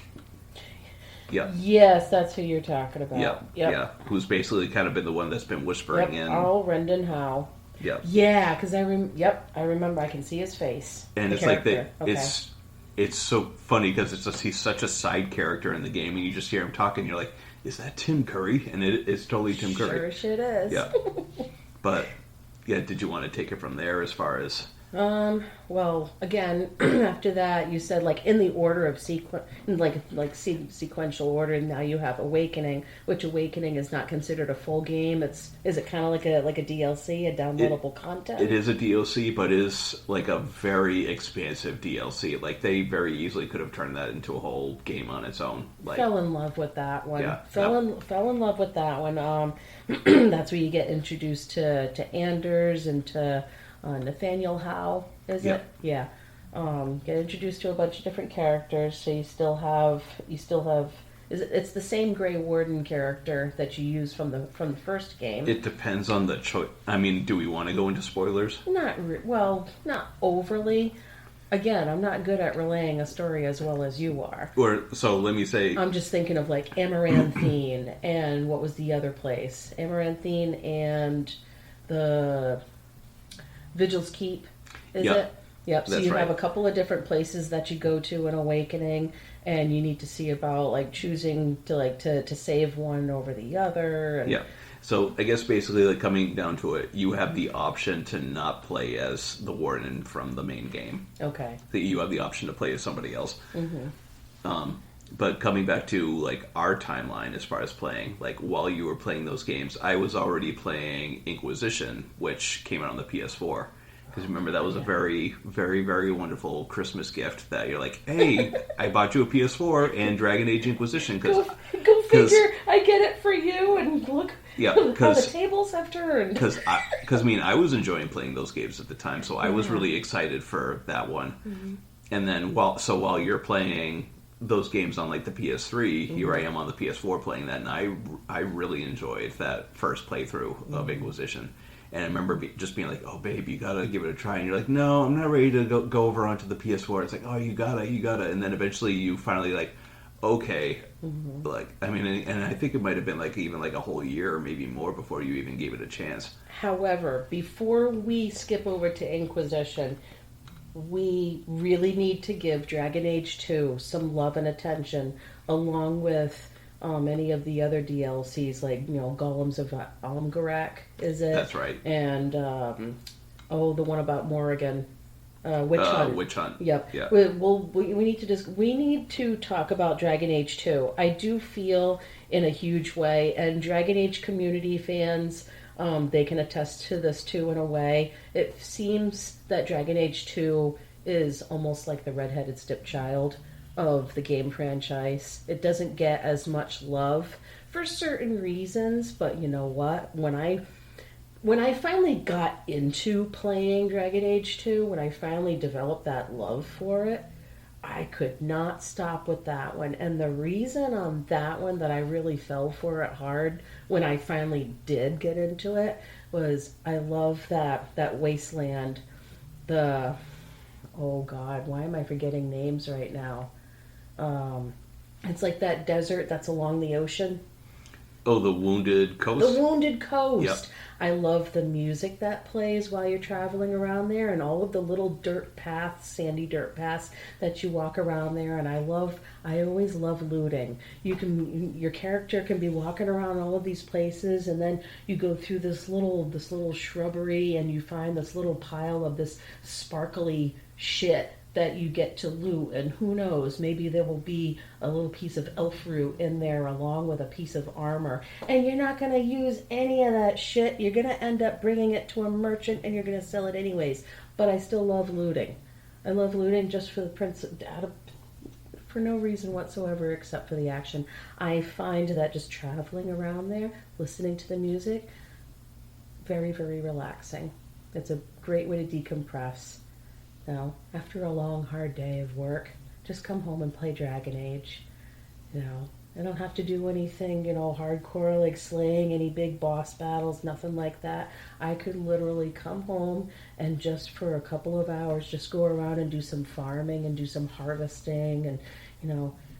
Yeah. Yes, that's who you're talking about. Yeah. Yep. Yeah. Who's basically kind of been the one that's been whispering Yep. in. Arl Rendon Howe. Yeah. Yeah, because I remember. I can see his face. And The it's like character. it's so funny because he's such a side character in the game, and you just hear him talking. You're like, is that Tim Curry? And it's totally Tim Curry. Sure shit is. Yeah. But yeah, did you want to take it from there as far as? Well, again, after that, you said like in the order of sequential order. Now you have Awakening, which Awakening is not considered a full game. Is it kind of like a DLC, a downloadable content? It is a DLC, but is like a very expansive DLC. Like they very easily could have turned that into a whole game on its own. Like, Fell in love with that one. Yeah. Fell in love with that one. That's where you get introduced to Anders and to Nathaniel Howe. Is Yeah. it? Yeah. Get introduced to a bunch of different characters. So you still have. It's the same Grey Warden character that you use from the first game. it depends on the choice. I mean, do we want to go into spoilers? Not overly. Again, I'm not good at relaying a story as well as you are. Or so let me say. I'm just thinking of like Amaranthine and what was the other place? Amaranthine and the Vigil's Keep, is Yep. it? Yep. So That's you have right. a couple of different places that you go to in Awakening, and you need to see about like choosing to save one over the other. And Yeah. So I guess basically, like coming down to it, you have the option to not play as the Warden from the main game. Okay. That you have the option to play as somebody else. But coming back to like our timeline as far as playing, like while you were playing those games, I was already playing Inquisition, which came out on the PS4. Because remember, that was a very, very, very wonderful Christmas gift that you're like, hey, I bought you a PS4 and Dragon Age Inquisition. Go figure. I get it for you, and look Yeah, how the 'cause- tables have turned. Because I mean, I was enjoying playing those games at the time, so I was really excited for that one. And then while you're playing those games on like the PS3, here I am on the PS4 playing that, and I really enjoyed that first playthrough of Inquisition. And I remember just being like, "Oh, babe, you gotta give it a try." And you're like, "No, I'm not ready to go over onto the PS4." It's like, "Oh, you gotta." And then eventually, you finally like, okay, like I mean, and I think it might have been like even like a whole year or maybe more before you even gave it a chance. However, before we skip over to Inquisition, we really need to give Dragon Age 2 some love and attention, along with any of the other DLCs, like, Golems of Almgarak, is it? That's right. And, the one about Morrigan. Witch Hunt. Witch Hunt. Yep. Yeah. We need to talk about Dragon Age 2. I do feel in a huge way, and Dragon Age community fans, they can attest to this too in a way. It seems that Dragon Age 2 is almost like the redheaded stepchild of the game franchise. It doesn't get as much love for certain reasons, but you know what? When I finally got into playing Dragon Age 2, when I finally developed that love for it, I could not stop with that one. And the reason on that one that I really fell for it hard when I finally did get into it was I love that wasteland. Oh God, why am I forgetting names right now? It's like that desert that's along the ocean. Oh, the Wounded Coast? The Wounded Coast. Yep. I love the music that plays while you're traveling around there and all of the little dirt paths, sandy dirt paths that you walk around there. And I always love looting. Your character can be walking around all of these places, and then you go through this little shrubbery and you find this little pile of this sparkly shit that you get to loot, and who knows, maybe there will be a little piece of elf fruit in there along with a piece of armor, and you're not going to use any of that shit. You're going to end up bringing it to a merchant and you're going to sell it anyways. But I still love looting. I love looting just for for no reason whatsoever except for the action. I find that just traveling around there, listening to the music, very, very relaxing. It's a great way to decompress. Now, after a long, hard day of work, just come home and play Dragon Age. I don't have to do anything, hardcore, like slaying any big boss battles, nothing like that. I could literally come home and just for a couple of hours just go around and do some farming and do some harvesting and,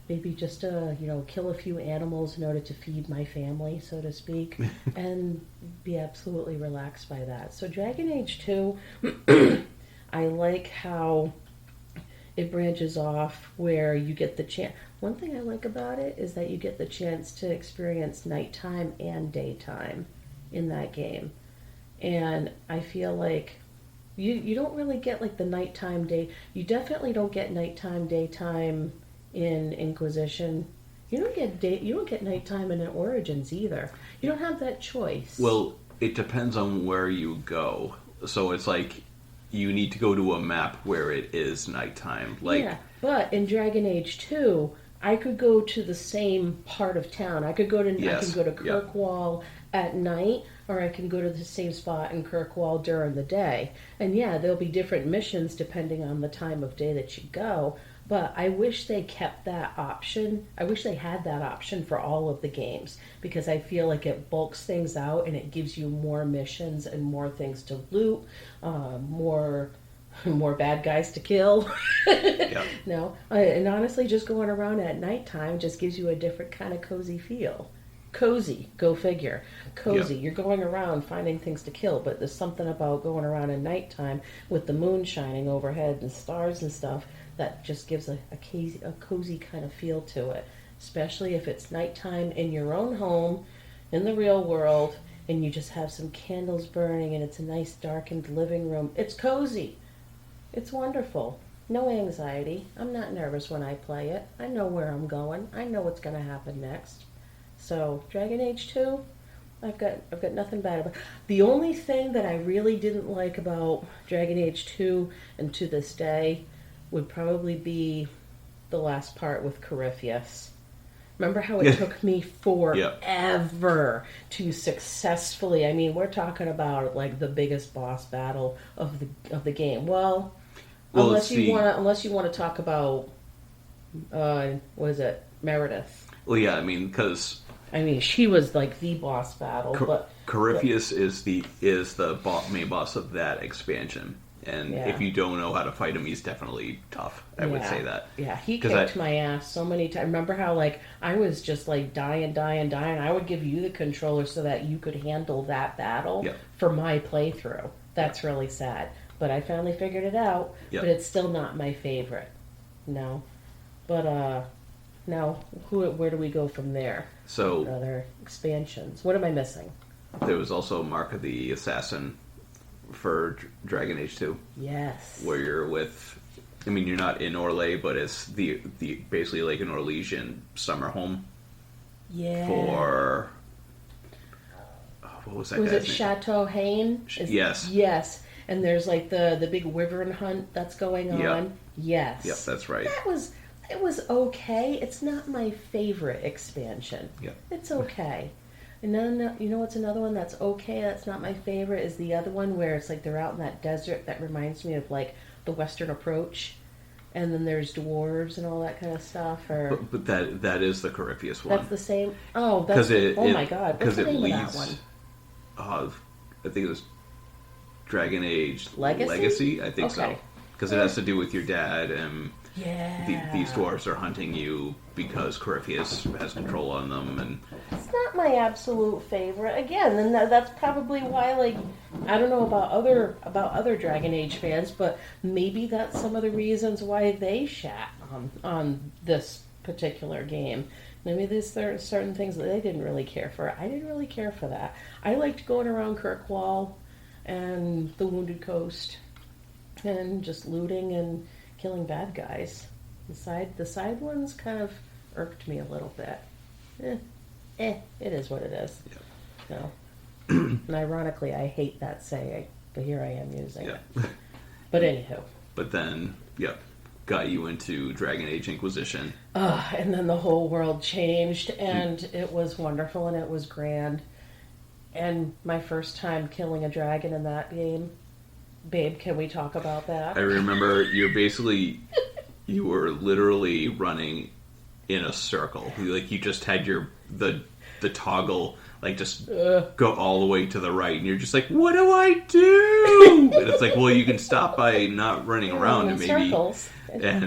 maybe just, kill a few animals in order to feed my family, so to speak, and be absolutely relaxed by that. So Dragon Age 2... I like how it branches off where you get the chance. One thing I like about it is that you get the chance to experience nighttime and daytime in that game. And I feel like you don't really get like the nighttime day. You definitely don't get nighttime, daytime in Inquisition. You don't get nighttime in Origins either. You don't have that choice. Well, it depends on where you go. So it's like you need to go to a map where it is nighttime. Yeah, but in Dragon Age 2, I could go to the same part of town. I could go to Kirkwall at night, or I can go to the same spot in Kirkwall during the day. And yeah, there'll be different missions depending on the time of day that you go. But I wish they kept that option. I wish they had that option for all of the games, because I feel like it bulks things out and it gives you more missions and more things to loot, more bad guys to kill. Yep. No, and honestly, just going around at nighttime just gives you a different kind of cozy feel. Cozy, go figure. Cozy, You're going around finding things to kill, but there's something about going around at nighttime with the moon shining overhead and stars and stuff that just gives a cozy kind of feel to it, especially if it's nighttime in your own home, in the real world, and you just have some candles burning and it's a nice darkened living room. It's cozy. It's wonderful. No anxiety. I'm not nervous when I play it. I know where I'm going. I know what's going to happen next. So, Dragon Age 2, I've got nothing bad about it. The only thing that I really didn't like about Dragon Age 2, and to this day, would probably be the last part with Corypheus. Remember how it took me forever to successfully... I mean, we're talking about like the biggest boss battle of the game. Well, unless you want to talk about what is it, Meredith? Well, yeah, I mean, because she was like the boss battle. But Corypheus is the main boss of that expansion. And if you don't know how to fight him, he's definitely tough. I would say that. Yeah, he kicked my ass so many times. Remember how I was just dying. I would give you the controller so that you could handle that battle for my playthrough. That's really sad. But I finally figured it out. Yep. But it's still not my favorite. No. But now where do we go from there? So other expansions. What am I missing? There was also Mark of the Assassin for Dragon Age 2, Yes. where you're with. I mean, you're not in Orlais, but it's the basically like an Orlesian summer home Yeah. for. What was that? Was guy's it name? Chateau Haine? Yes. Yes. And there's like the big wyvern hunt that's going on. Yep. Yes. Yep, that's right. It was okay. It's not my favorite expansion. Yep. It's okay. And then you know what's another one that's okay? That's not my favorite. Is the other one where it's like they're out in that desert that reminds me of like the Western Approach, and then there's dwarves and all that kind of stuff. Or But that is the Corypheus one. that's the same. Oh, that's my god! What's the name of that one? I think it was Dragon Age Legacy? I think so. Okay. Because it has to do with your dad, and Yeah. these dwarves are hunting you because Corypheus has control on them, and It's not my absolute favorite. Again, and that's probably why, like, I don't know about other Dragon Age fans, but maybe that's some of the reasons why they shat on this particular game. Maybe there's certain things that they didn't really care for. I didn't really care for that. I liked going around Kirkwall and the Wounded Coast and just looting and killing bad guys. The side ones kind of irked me a little bit. It is what it is. Yeah. So, and ironically, I hate that saying, but here I am using it. But anywho. But then, got you into Dragon Age Inquisition. And then the whole world changed, and it was wonderful, and it was grand. And my first time killing a dragon in that game. Babe, can we talk about that? I remember you were literally running in a circle. Like you just had the toggle, like just go all the way to the right, and you're just like, what do I do? And it's like, well, you can stop by not running around and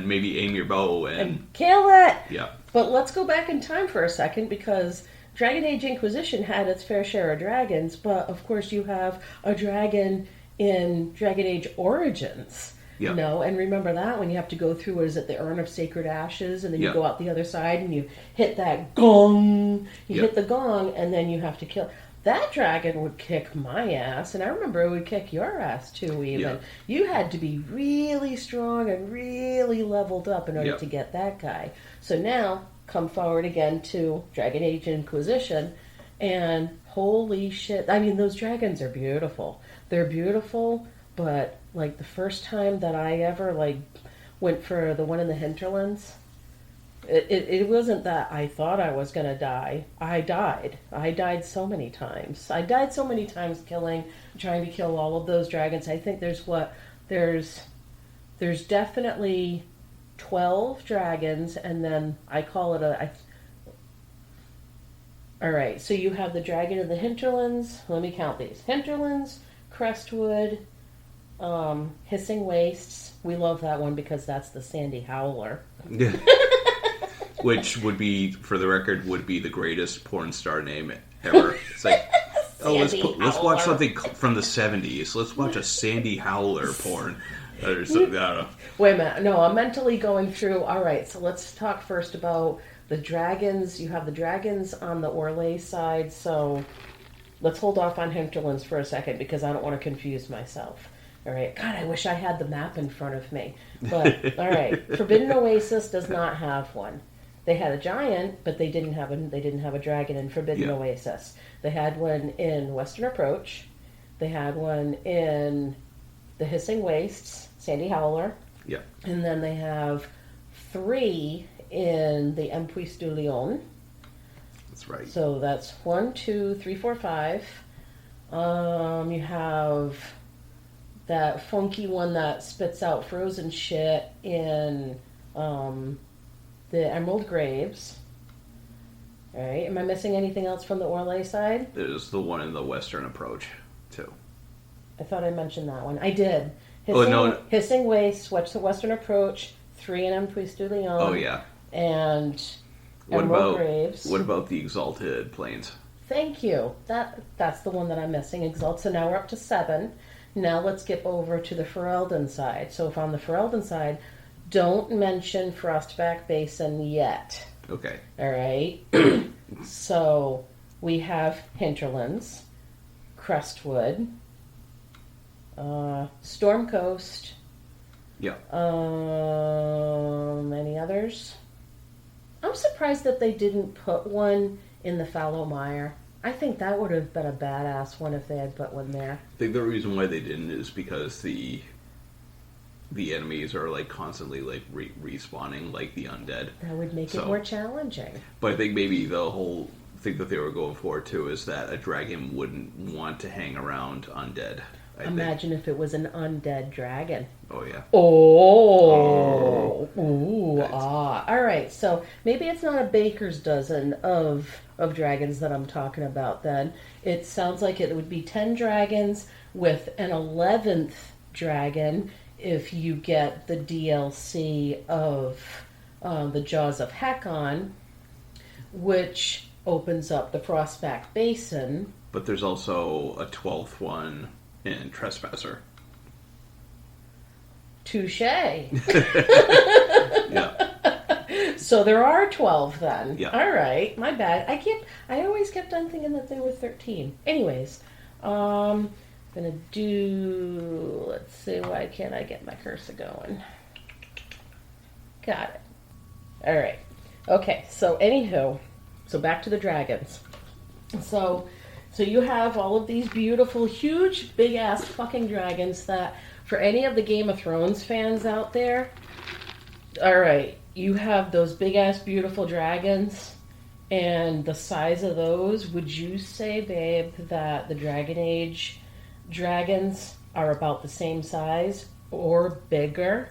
maybe aim your bow and kill it. Yeah. But let's go back in time for a second, because Dragon Age Inquisition had its fair share of dragons, but of course you have a dragon in Dragon Age Origins. Yeah. You know, and remember that when you have to go through, is it the Urn of Sacred Ashes, and then you go out the other side and you hit that gong. You hit the gong, and then you have to kill. That dragon would kick my ass, and I remember it would kick your ass too, even. Yeah. You had to be really strong and really leveled up in order to get that guy. So now, come forward again to Dragon Age Inquisition, and holy shit. I mean, those dragons are beautiful. They're beautiful, but like the first time that I ever like went for the one in the hinterlands, it wasn't that I thought I was gonna die. I died so many times. I died so many times trying to kill all of those dragons. I think there's definitely 12 dragons, and then I call it all right, so you have the dragon in the hinterlands. Let me count these: hinterlands, Crestwood, Hissing Wastes. We love that one because that's the Sandy Howler. Which would be, for the record, would be the greatest porn star name ever. It's like, let's watch something from the 70s. Let's watch a Sandy Howler porn. Or something, I don't know. Wait a minute. No, I'm mentally going through. All right, so let's talk first about the dragons. You have the dragons on the Orlais side, so let's hold off on hinterlands for a second because I don't want to confuse myself. All right. God, I wish I had the map in front of me. But all right, Forbidden Oasis does not have one. They had a giant, but they didn't have a dragon in Forbidden Oasis. They had one in Western Approach. They had one in the Hissing Wastes, Sandy Howler. Yeah. And then they have 3 in the Empuis du Lion. That's right. So that's 1, 2, 3, 4, 5. You have that funky one that spits out frozen shit in the Emerald Graves. All right. Am I missing anything else from the Orlais side? There's the one in the Western Approach, too. I thought I mentioned that one. I did. Hissing Wastes, Western Approach, 3 in Empuis du Lion. Oh, yeah. And Emerald Graves. What about the Exalted Plains? Thank you. That's the one that I'm missing. Exalt. So now we're up to 7. Now let's get over to the Ferelden side. So if on the Ferelden side, don't mention Frostback Basin yet. Okay. All right. So we have Hinterlands, Crestwood, Storm Coast. Yeah. Any others? I'm surprised that they didn't put one in the Fallow Mire. I think that would have been a badass one if they had put one there. I think the reason why they didn't is because the enemies are like constantly like respawning, like the undead. That would make it more challenging. But I think maybe the whole thing that they were going for too is that a dragon wouldn't want to hang around undead. Imagine if it was an undead dragon. Oh yeah. Oh. Ooh. Nice. All right. So maybe it's not a baker's dozen of dragons that I'm talking about. Then it sounds like it would be 10 dragons with an 11th dragon if you get the DLC of the Jaws of Hekon, which opens up the Frostback Basin. But there's also a 12th one in Trespasser. Touche. Yeah. So there are 12 then. Yeah. All right. My bad. I always kept on thinking that there were 13. Anyways, gonna do, let's see, why can't I get my cursor going? Got it. All right. Okay. So anywho, so back to the dragons. So you have all of these beautiful, huge, big-ass fucking dragons that, for any of the Game of Thrones fans out there, all right, you have those big-ass, beautiful dragons, and the size of those, would you say, babe, that the Dragon Age dragons are about the same size or bigger?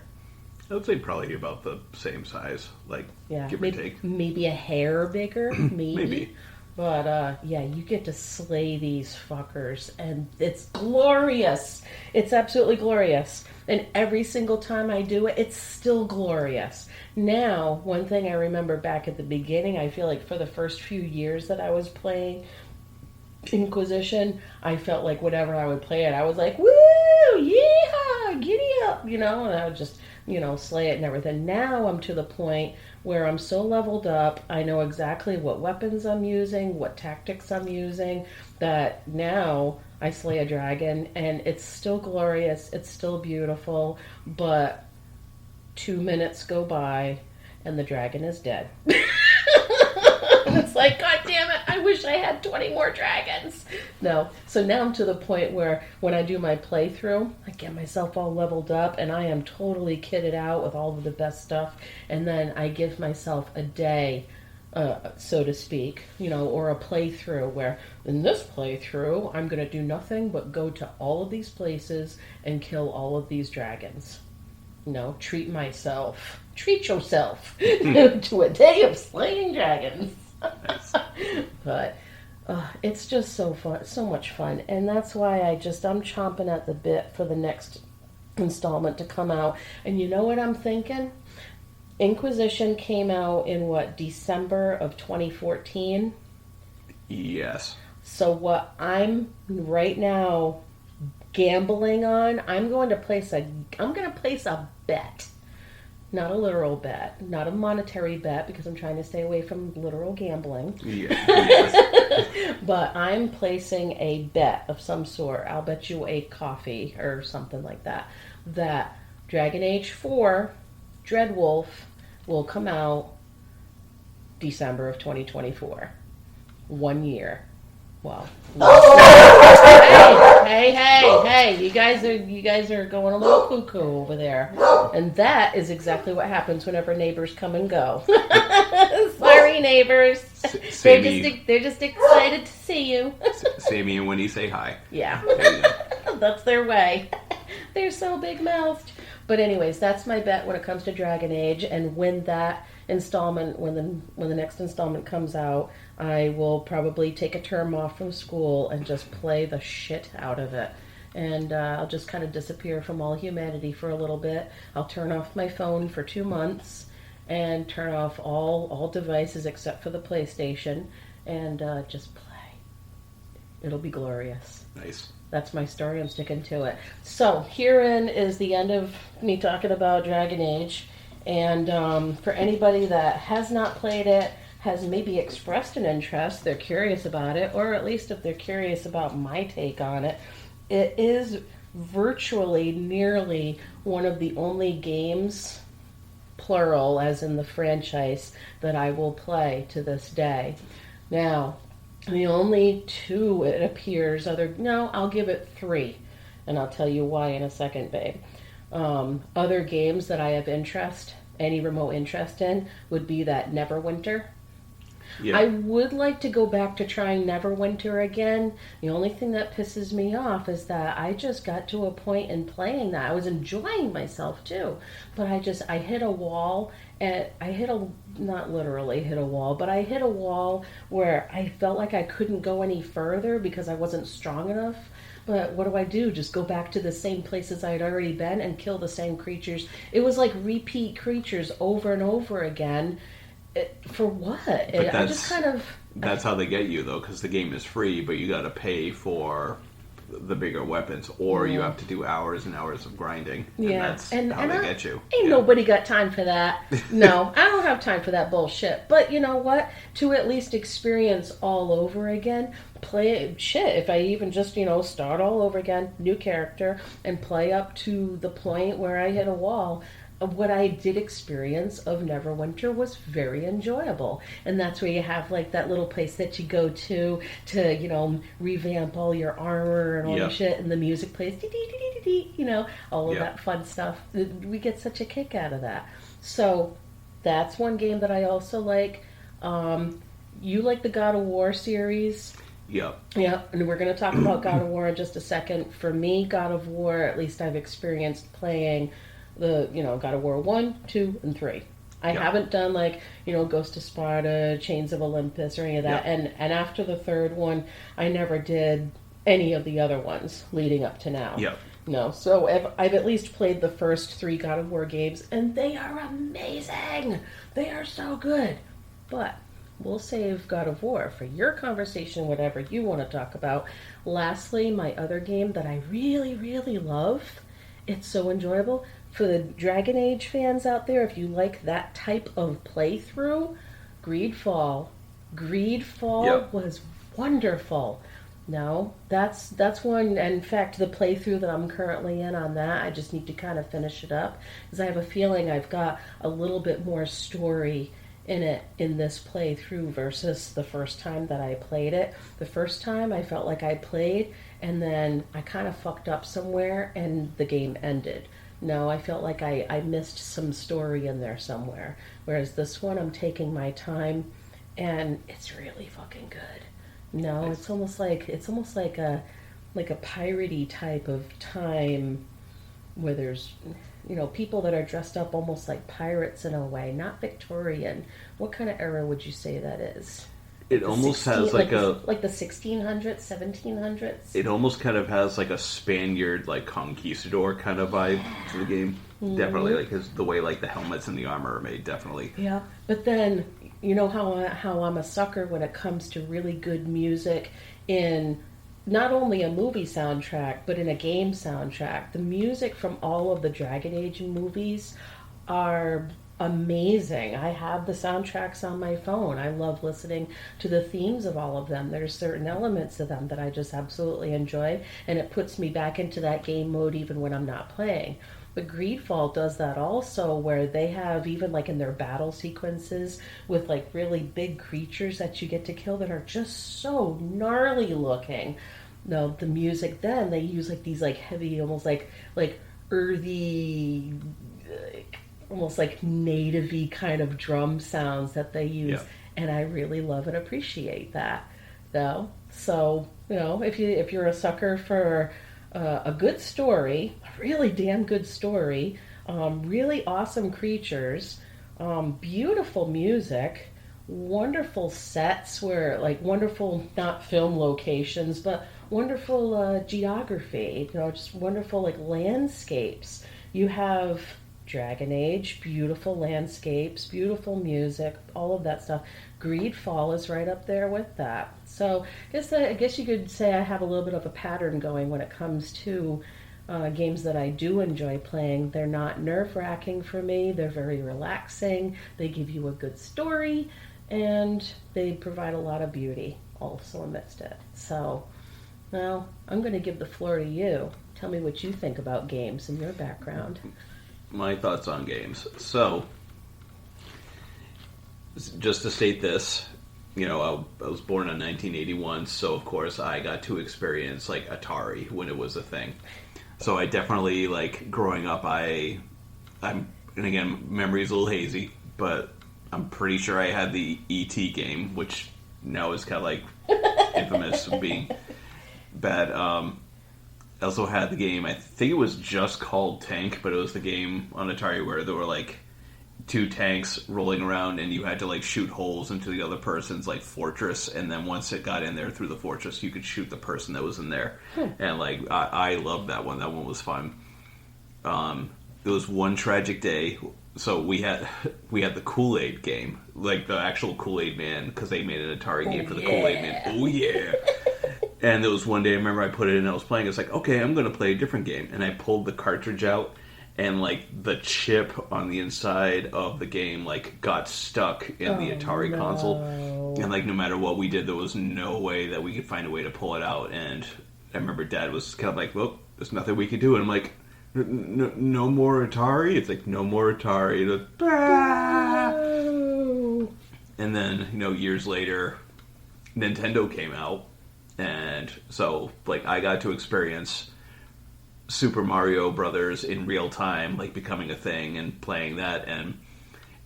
I would say probably about the same size, like, give or take. Maybe a hair bigger, Maybe. But, yeah, you get to slay these fuckers, and it's glorious. It's absolutely glorious. And every single time I do it, it's still glorious. Now, one thing I remember back at the beginning, I feel like for the first few years that I was playing Inquisition, I felt like whenever I would play it, I was like, woo, yeehaw, giddy up, and I would just, slay it and everything. Now I'm to the point where I'm so leveled up, I know exactly what weapons I'm using, what tactics I'm using, that now I slay a dragon, and it's still glorious, it's still beautiful, but 2 minutes go by, and the dragon is dead. It's like, God damn it, I wish I had 20 more dragons. No. So now I'm to the point where when I do my playthrough, I get myself all leveled up and I am totally kitted out with all of the best stuff. And then I give myself a day, so to speak, or a playthrough where in this playthrough, I'm going to do nothing but go to all of these places and kill all of these dragons. Treat myself. Treat yourself to a day of slaying dragons. Nice. But it's just so fun, so much fun, and that's why I'm chomping at the bit for the next installment to come out. And you know what I'm thinking? Inquisition came out in December of 2014. Yes. So what I'm right now gambling on, I'm going to place a bet. Not a literal bet, not a monetary bet, because I'm trying to stay away from literal gambling. Yeah. Yes. But I'm placing a bet of some sort. I'll bet you a coffee or something like that. That Dragon Age 4 Dreadwolf will come out December of 2024. 1 year. Well. Hey! You guys are going a little cuckoo over there, and that is exactly what happens whenever neighbors come and go. Sorry, neighbors. They're just excited to see you. Sammy and Winnie say hi. Yeah, that's their way. They're so big-mouthed. But anyways, that's my bet when it comes to Dragon Age, and when that installment, when the next installment comes out, I will probably take a term off from school and just play the shit out of it. And I'll just kind of disappear from all humanity for a little bit. I'll turn off my phone for 2 months and turn off all devices except for the PlayStation and just play. It'll be glorious. Nice. That's my story. I'm sticking to it. So herein is the end of me talking about Dragon Age. And for anybody that has not played it, has maybe expressed an interest, they're curious about it, or at least if they're curious about my take on it, it is virtually nearly one of the only games, plural, as in the franchise, that I will play to this day. Now, the only two, it appears, no, I'll give it three, and I'll tell you why in a second, babe. Other games that I have any remote interest in, would be that Neverwinter. Yeah. I would like to go back to trying Neverwinter again. The only thing that pisses me off is that I just got to a point in playing that I was enjoying myself too, but I hit a wall, and not literally hit a wall, but I hit a wall where I felt like I couldn't go any further because I wasn't strong enough. But what do? Just go back to the same places I had already been and kill the same creatures. It was like repeat creatures over and over again. For what? I just kind of... That's how they get you, though, because the game is free, but you got to pay for the bigger weapons, or you have to do hours and hours of grinding. And that's how they get you. Ain't nobody got time for that. No, I don't have time for that bullshit. But you know what? To at least experience all over again, if I even just, start all over again, new character, and play up to the point where I hit a wall, what I did experience of Neverwinter was very enjoyable. And that's where you have like that little place that you go to revamp all your armor and all the shit, and the music plays, all of that fun stuff. We get such a kick out of that. So that's one game that I also like. You like the God of War series? Yep. Yeah, and we're going to talk about God of War in just a second. For me, God of War, at least I've experienced playing the, God of War 1, 2, and 3. I haven't done Ghost of Sparta, Chains of Olympus, or any of that. And after the third one, I never did any of the other ones leading up to now. Yep. No, so I've at least played the first 3 God of War games, and they are amazing. They are so good. But we'll save God of War for your conversation, whatever you want to talk about. Lastly, my other game that I really, really love, it's so enjoyable. For the Dragon Age fans out there, if you like that type of playthrough, Greedfall. Greedfall was wonderful. No, that's one. In fact, the playthrough that I'm currently in on that, I just need to kind of finish it up, because I have a feeling I've got a little bit more story in it in this playthrough versus the first time that I played it. The first time I felt like I played and then I kind of fucked up somewhere and the game ended. No, I felt like I missed some story in there somewhere. Whereas this one, I'm taking my time, and it's really fucking good. No, it's almost like a piratey type of time where there's people that are dressed up almost like pirates in a way, not Victorian. What kind of era would you say that is? It almost has like the 1600s, 1700s. It almost kind of has like a Spaniard, like conquistador kind of vibe to the game. Mm-hmm. Definitely, the way the helmets and the armor are made. Definitely. Yeah, but then how I'm a sucker when it comes to really good music in not only a movie soundtrack but in a game soundtrack. The music from all of the Dragon Age movies are amazing. I have the soundtracks on my phone. I love listening to the themes of all of them. There's certain elements of them that I just absolutely enjoy, and it puts me back into that game mode even when I'm not playing. But Greedfall does that also, where they have, even in their battle sequences with really big creatures that you get to kill that are just so gnarly looking. No, the music then, they use these heavy, almost like earthy, almost native-y kind of drum sounds that they use, and I really love and appreciate that. Though, so if you're a sucker for a good story, a really damn good story, really awesome creatures, beautiful music, wonderful sets where wonderful, not film locations, but wonderful geography, just wonderful landscapes. You have Dragon Age, beautiful landscapes, beautiful music, all of that stuff. Greedfall is right up there with that. So I guess you could say I have a little bit of a pattern going when it comes to games that I do enjoy playing. They're not nerve-wracking for me. They're very relaxing. They give you a good story, and they provide a lot of beauty also amidst it. So, well, I'm going to give the floor to you. Tell me what you think about games and your background. My thoughts on games. So, just to state this, I was born in 1981, so of course I got to experience like Atari when it was a thing. So I definitely like growing up. And again, memory's a little hazy, but I'm pretty sure I had the E.T. game, which now is kind of like infamous of being bad. I also had the game, I think it was just called Tank, but it was the game on Atari where there were like two tanks rolling around and you had to like shoot holes into the other person's like fortress, and then once it got in there through the fortress you could shoot the person that was in there. And like I loved that one. That one was fun. There was one tragic day. So we had the Kool-Aid game, like the actual Kool-Aid Man, because they made an Atari game for the Kool-Aid Man. Oh yeah! And there was one day I remember I put it in and I was playing. It's like, okay, I'm going to play a different game, and I pulled the cartridge out, and like the chip on the inside of the game like got stuck in the Atari console, and like no matter what we did, there was no way that we could find a way to pull it out. And I remember Dad was kind of like, well, there's nothing we could do, and I'm like, no more Atari? It's like, no more Atari. And then, years later, Nintendo came out, and so like I got to experience Super Mario Brothers in real time, like becoming a thing and playing that. And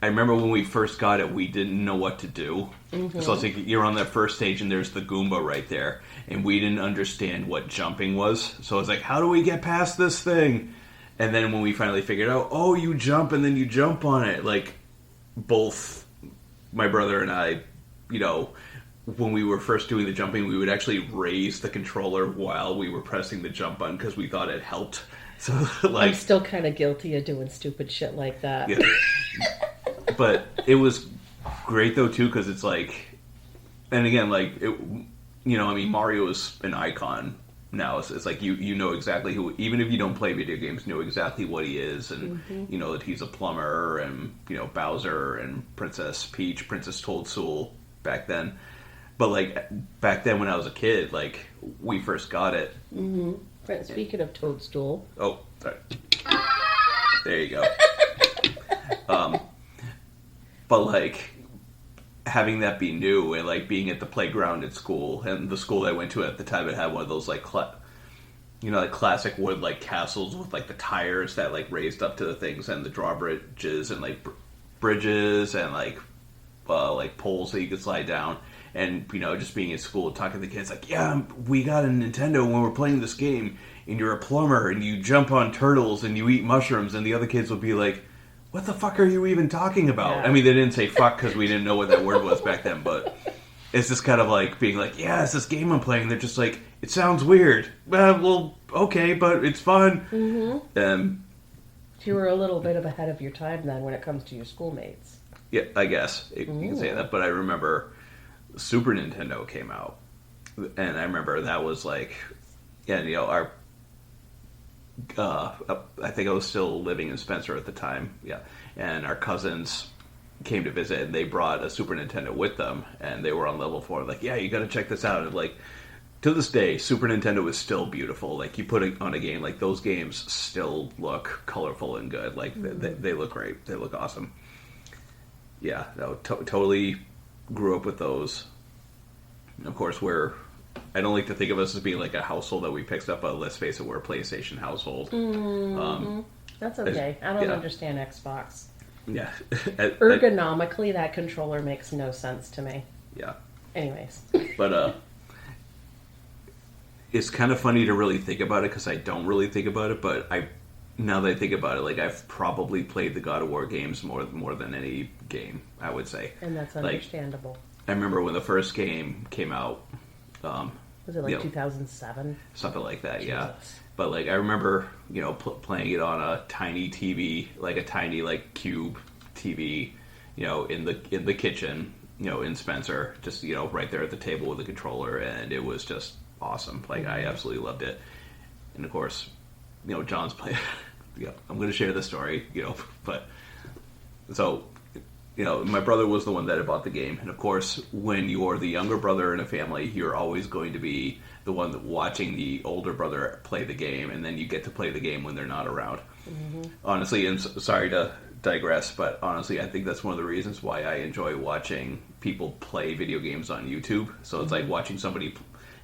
I remember when we first got it, we didn't know what to do. Mm-hmm. So it's like you're on that first stage and there's the Goomba right there, and we didn't understand what jumping was. So it's like, how do we get past this thing? And then when we finally figured out, oh, you jump and then you jump on it. Like both my brother and I, when we were first doing the jumping, we would actually raise the controller while we were pressing the jump button because we thought it helped. So, like, I'm still kind of guilty of doing stupid shit like that. Yeah. But it was great though too, because it's like, and again, like Mario is an icon now. It's like you know exactly who, even if you don't play video games, know exactly what he is, and that he's a plumber, and Bowser and Princess Peach, Princess Toadstool back then. But like back then when I was a kid, like we first got it. Mm-hmm. Speaking of Toadstool. Oh, sorry. There you go. But like having that be new, and like being at the playground at school, and the school I went to at the time, it had one of those like like classic wood like castles with like the tires that like raised up to the things, and the drawbridges, and like bridges, and like poles that you could slide down. And, just being at school, talking to the kids, like, yeah, we got a Nintendo when we're playing this game, and you're a plumber, and you jump on turtles, and you eat mushrooms, and the other kids would be like, what the fuck are you even talking about? Yeah. I mean, they didn't say fuck because we didn't know what that word was back then, but it's just kind of like being like, yeah, it's this game I'm playing. They're just like, it sounds weird. Well, okay, but it's fun. Mm-hmm. You were a little bit ahead of your time then when it comes to your schoolmates. Yeah, I guess you can say that, but I remember Super Nintendo came out, and I remember that was like, our I think I was still living in Spencer at the time, and our cousins came to visit, and they brought a Super Nintendo with them, and they were on level 4, like, yeah, you gotta check this out. And like, to this day, Super Nintendo is still beautiful. Like, you put it on a game, like, those games still look colorful and good. Like, they look great. They look awesome. Yeah, no, totally grew up with those. And of course, I don't like to think of us as being like a household that we picked up, but let's face it, we're a PlayStation household. Mm-hmm. That's okay. I don't understand Xbox. Yeah. Ergonomically, that controller makes no sense to me. Yeah. Anyways. But, it's kind of funny to really think about it, because I don't really think about it, but now that I think about it, like, I've probably played the God of War games more than any game, I would say. And that's understandable. I remember when the first game came out. Was it like 2007? Something like that, Jesus. yeah. But like I remember, playing it on a tiny TV, like a tiny like cube TV, in the kitchen, in Spencer, just right there at the table with the controller, and it was just awesome. Like I absolutely loved it. And of course, John's playing. I'm going to share the story, but so my brother was the one that had bought the game. And of course, when you're the younger brother in a family, you're always going to be the one that watching the older brother play the game, and then you get to play the game when they're not around. Mm-hmm. Honestly, and sorry to digress, but honestly, I think that's one of the reasons why I enjoy watching people play video games on YouTube. So it's like watching somebody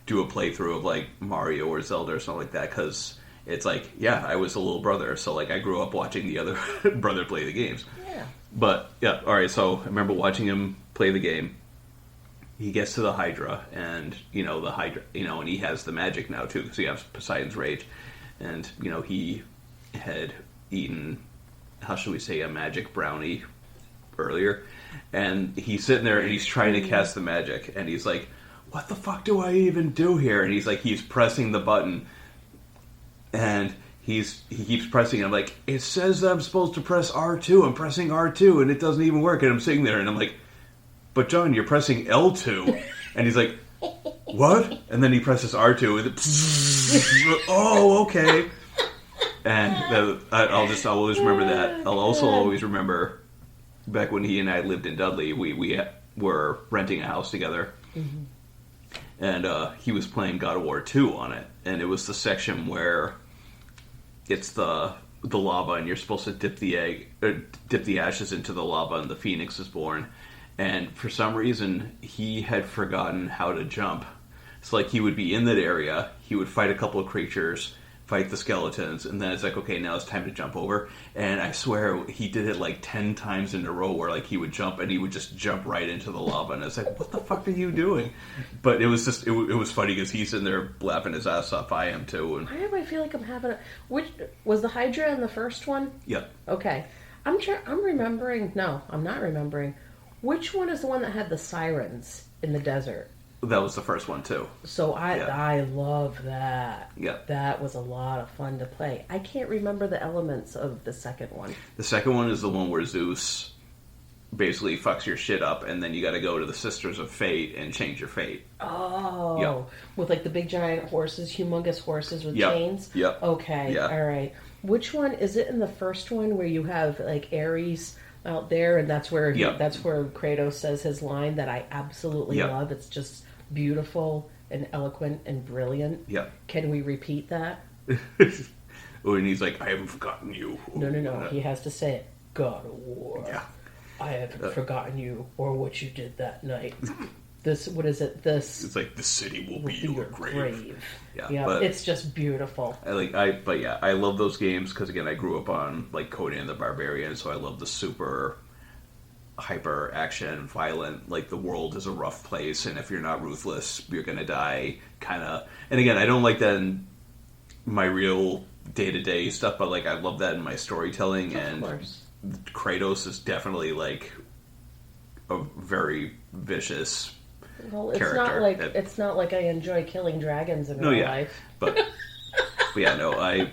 do a playthrough of like Mario or Zelda or something like that, because it's like, yeah, I was a little brother, so like I grew up watching the other brother play the games. Yeah. But yeah, all right. So I remember watching him play the game. He gets to the Hydra, and the Hydra, and he has the magic now too, because he has Poseidon's Rage, and he had eaten, how should we say, a magic brownie earlier, and he's sitting there and he's trying to cast the magic, and he's like, "What the fuck do I even do here?" And he's pressing the button, and he keeps pressing. I'm like, "It says that I'm supposed to press R2. I'm pressing R2, and it doesn't even work." And I'm sitting there, and I'm like, "But John, you're pressing L2." And he's like, "What?" And then he presses R2, and oh, okay. And I'll always remember that. I'll also always remember back when he and I lived in Dudley. We were renting a house together, and he was playing God of War 2 on it, and it was the section where it's the lava, and you're supposed to dip the ashes into the lava, and the phoenix is born. And for some reason, he had forgotten how to jump. It's like he would be in that area, he would fight a couple of creatures, fight the skeletons, and then it's like, okay, now it's time to jump over. And I swear he did it like 10 times in a row, where like he would jump and he would just jump right into the lava, and it's like, what the fuck are you doing? But it was just, it was funny because he's in there laughing his ass off. I am too. And why do I feel like I'm having a... Which was the Hydra in the first one? yeah. Okay. I'm remembering... No, I'm not remembering. Which one is the one that had the sirens in the desert? That was the first one too. So I love that. Yeah. That was a lot of fun to play. I can't remember the elements of the second one. The second one is the one where Zeus basically fucks your shit up, and then you got to go to the Sisters of Fate and change your fate. Oh. Yep. With like the big giant horses, humongous horses with chains? Yep. Okay. Yeah. All right. Which one is it in the first one where you have like Ares out there, and that's where that's where Kratos says his line that I absolutely love. It's just beautiful and eloquent and brilliant. Yeah. Can we repeat that? Oh, and he's like, I haven't forgotten you. No. He has to say it. God of War. Yeah. I haven't forgotten you or what you did that night. This, what is it? This. It's like, the city will be your grave. Yeah, but it's just beautiful. I love those games because, again, I grew up on like Conan the Barbarian, so I love the super hyper action, violent, like the world is a rough place, and if you're not ruthless, you're gonna die, kind of. And again, I don't like that in my real day-to-day stuff, but like I love that in my storytelling. Of course. Kratos is definitely like a very vicious character. It's not like I enjoy killing dragons in real life. But yeah, no, I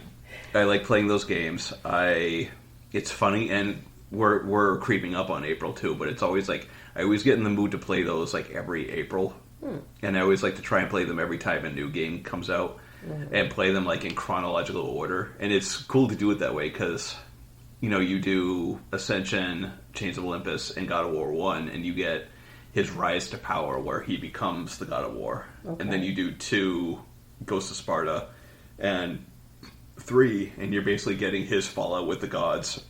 like playing those games. It's funny, and we're creeping up on April too, but it's always like I always get in the mood to play those like every April. And I always like to try and play them every time a new game comes out, and play them like in chronological order. And it's cool to do it that way because you do Ascension, Chains of Olympus, and God of War 1, and you get his rise to power where he becomes the God of War. Okay. And then you do 2, Ghost of Sparta, and 3, and you're basically getting his fallout with the gods,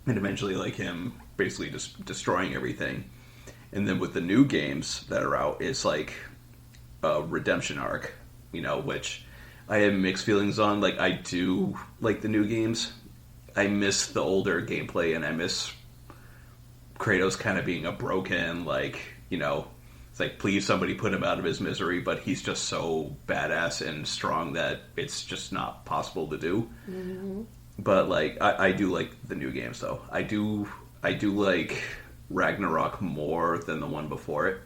and eventually like him basically just destroying everything. And then with the new games that are out, it's like a redemption arc, which I have mixed feelings on. Like, I do like the new games. I miss the older gameplay, and I miss Kratos kind of being a broken, like, it's like, please somebody put him out of his misery, but he's just so badass and strong that it's just not possible to do. Mm-hmm. But like, I do like the new games though. I do like Ragnarok more than the one before it.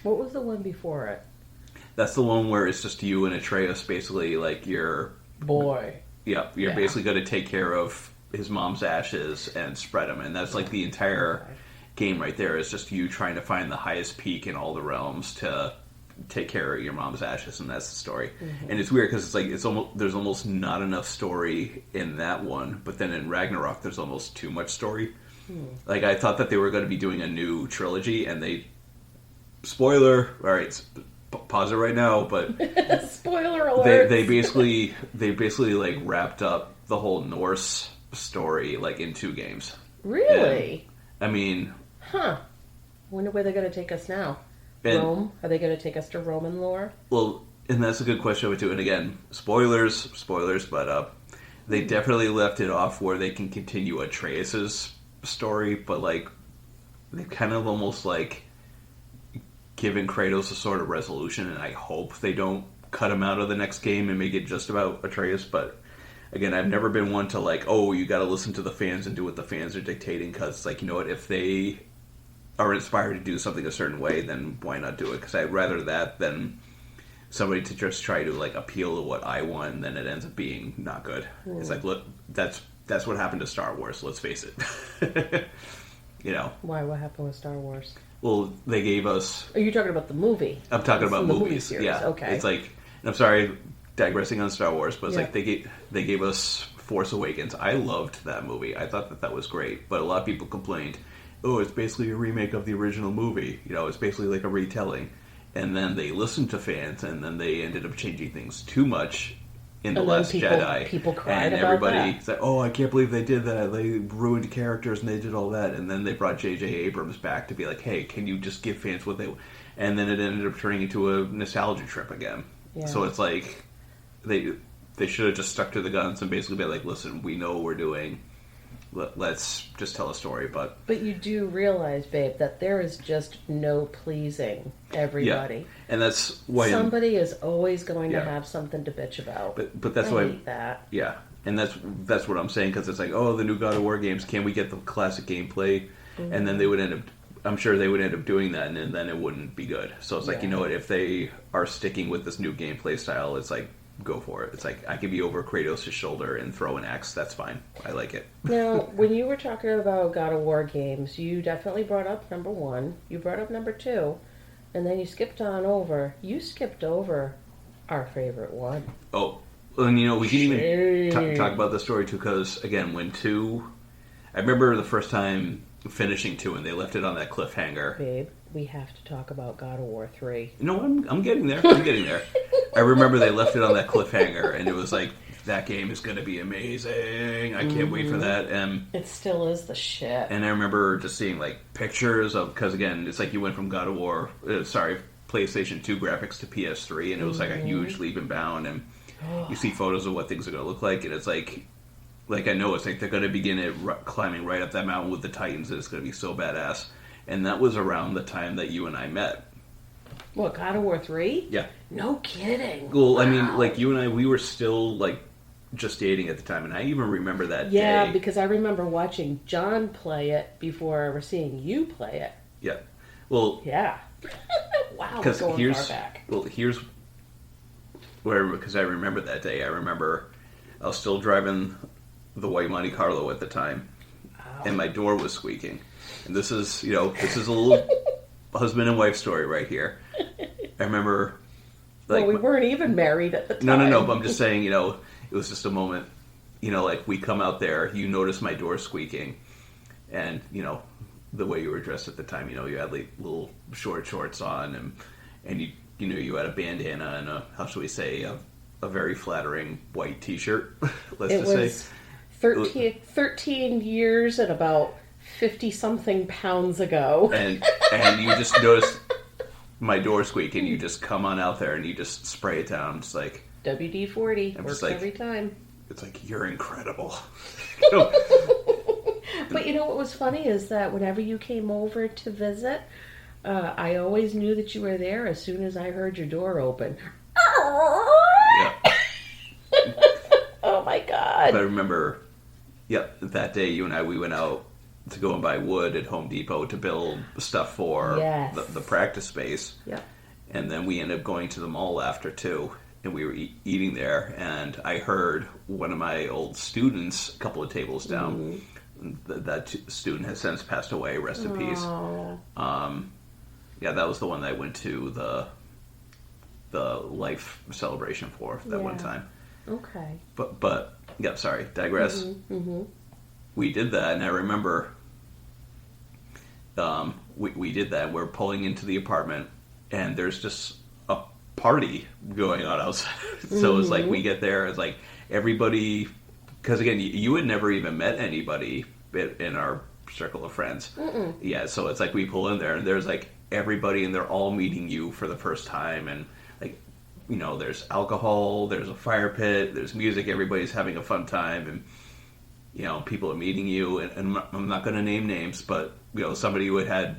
What was the one before it? That's the one where it's just you and Atreus, basically, like, you're basically going to take care of his mom's ashes and spread them, and that's like the entire game right there is just you trying to find the highest peak in all the realms to take care of your mom's ashes, and that's the story. Mm-hmm. And it's weird because it's like there's almost not enough story in that one, but then in Ragnarok there's almost too much story. Like, I thought that they were going to be doing a new trilogy, and they... Spoiler! Alright, pause it right now, but... Spoiler alert! They basically, like, wrapped up the whole Norse story, like, in 2 games. Really? And, I mean... Huh. I wonder where they're going to take us now. And, Rome? Are they going to take us to Roman lore? Well, and that's a good question too. And again, spoilers, but they definitely left it off where they can continue Atreus's story, but like they kind of almost like given Kratos a sort of resolution, and I hope they don't cut him out of the next game and make it just about Atreus. But again, I've never been one to like, oh, you got to listen to the fans and do what the fans are dictating, because like, you know what, if they are inspired to do something a certain way, then why not do it? Because I'd rather that than somebody to just try to like appeal to what I want, and then it ends up being not good. It's like, look, that's what happened to Star Wars. Let's face it. You know. Why? What happened with Star Wars? Well, they gave us. Are you talking about the movie? I'm talking about movies. Movie series. Yeah. Okay. It's like, and I'm sorry, digressing on Star Wars, but it's Yeah. like they gave us Force Awakens. I loved that movie. I thought that was great, but a lot of people complained, oh, it's basically a remake of the original movie. You know, it's basically like a retelling. And then they listened to fans, and then they ended up changing things too much in The Last Jedi. People cried and about everybody that. said, oh, I can't believe they did that. They ruined characters and they did all that. And then they brought J.J. Abrams back to be like, hey, can you just give fans what they... And then it ended up turning into a nostalgia trip again. Yeah. So it's like, they should have just stuck to the guns and basically be like, listen, we know what we're doing. Let's just tell a story. But you do realize, babe, that there is just no pleasing everybody. Yeah. And that's why somebody is always going to Yeah. have something to bitch about. But that's I why hate that. Yeah, and that's what I'm saying, because it's like, oh, the new God of War games, can we get the classic gameplay? Mm-hmm. And then they would end up, I'm sure they would end up doing that, and then it wouldn't be good. So it's like, you know what, if they are sticking with this new gameplay style, it's like, go for it. It's like, I could be over Kratos' shoulder and throw an axe, that's fine. I like it. Now, when you were talking about God of War games, you definitely brought up number 1, you brought up number 2, and then you skipped over our favorite one. Oh, and you know, we can even talk about the story too, because again, when 2, I remember the first time finishing 2 and they left it on that cliffhanger. Babe, we have to talk about God of War 3. No, I'm getting there. I'm getting there. I remember they left it on that cliffhanger, and it was like, that game is going to be amazing. I can't wait for that. And it still is the shit. And I remember just seeing like pictures of, because again, it's like you went from God of War, PlayStation 2 graphics to PS3, and it was like a huge leap and bound. And you see photos of what things are going to look like, and it's like I know it's like they're going to begin it climbing right up that mountain with the Titans, and it's going to be so badass. And that was around the time that you and I met. What, God of War 3? Yeah. No kidding. Well, wow. I mean, like you and I, we were still like just dating at the time, and I even remember that day. Yeah, because I remember watching John play it before I was seeing you play it. Yeah. Well. Yeah. Wow. Because going far back. Well, here's where, because I remember that day. I remember I was still driving the white Monte Carlo at the time, and my door was squeaking. And this is a little husband and wife story right here. I remember, like, well, we weren't even married at the time. No, but I'm just saying, it was just a moment, like, we come out there, you notice my door squeaking, and, the way you were dressed at the time, you had, like, little short shorts on, and you had a bandana and how shall we say, a very flattering white t-shirt, let's say. 13 years and about 50-something pounds ago. And you just noticed my door squeak, and you just come on out there and you just spray it down. It's like WD-40 works like, every time. It's like, you're incredible. But what was funny is that whenever you came over to visit, I always knew that you were there as soon as I heard your door open. Yeah. Oh my God. But I remember, that day you and I, we went out to go and buy wood at Home Depot to build stuff for the practice space. Yeah. And then we ended up going to the mall after too, and we were eating there, and I heard one of my old students a couple of tables down. That student has since passed away, rest in peace. That was the one that I went to the life celebration for that one time. Okay. But sorry, digress. We did that, and I remember we did that. We're pulling into the apartment, and there's just a party going on outside. So it's like we get there, it's like everybody, because again, you had never even met anybody in our circle of friends. Yeah, so it's like we pull in there, and there's like everybody, and they're all meeting you for the first time, and like, you know, there's alcohol, there's a fire pit, there's music, everybody's having a fun time, and you know, people are meeting you, and I'm not going to name names, but you know, somebody who had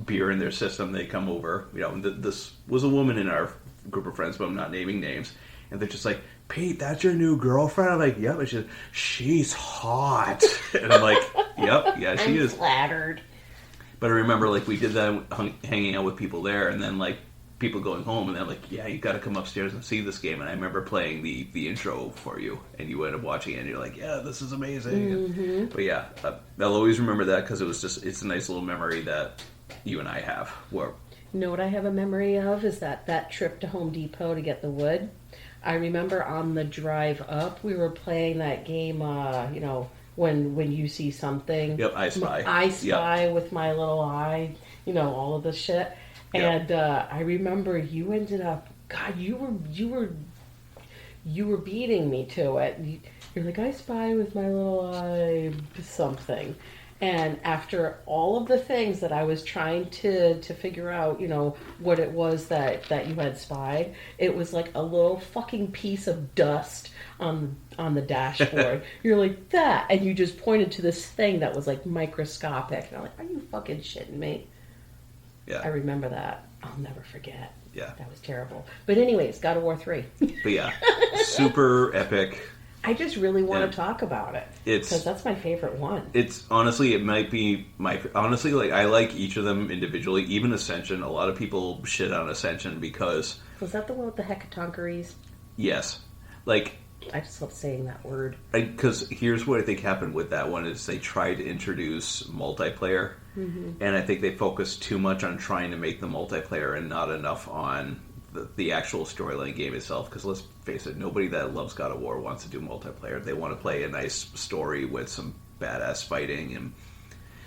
beer in their system, they come over. You know, this was a woman in our group of friends, but I'm not naming names, and they're just like, "Pete, that's your new girlfriend?" I'm like, "Yep." And she's hot, and I'm like, "Yep, yeah, she is." Flattered. But I remember, like, we did that hanging out with people there, and then like people going home, and they're like, "Yeah, you got to come upstairs and see this game." And I remember playing the intro for you, and you end up watching it, and you're like, "Yeah, this is amazing." But yeah, I'll always remember that because it's a nice little memory that you and I have. Where, You know what I have a memory of is that trip to Home Depot to get the wood. I remember on the drive up, we were playing that game, you know, when you see something. Yep, I Spy. I Spy with my little eye, you know, all of the shit. Yep. And I remember you ended up, God, you were beating me to it. You're like, I spy with my little eye something. And after all of the things that I was trying to figure out, you know, what it was that you had spied, it was like a little fucking piece of dust on the dashboard. You're like, that, and you just pointed to this thing that was like microscopic. And I'm like, are you fucking shitting me? Yeah. I remember that. I'll never forget. Yeah. That was terrible. But anyways, God of War 3. But yeah, super epic. I just really want to talk about it. It's because that's my favorite one. It's honestly, it might be honestly, like, I like each of them individually. Even Ascension, a lot of people shit on Ascension because Was that the one with the hecatoncheires? yes, like, I just love saying that word. because here's what I think happened with that one is they tried to introduce multiplayer, and I think they focused too much on trying to make the multiplayer and not enough on the actual storyline game itself. Because let's face it, nobody that loves God of War wants to do multiplayer. They want to play a nice story with some badass fighting. And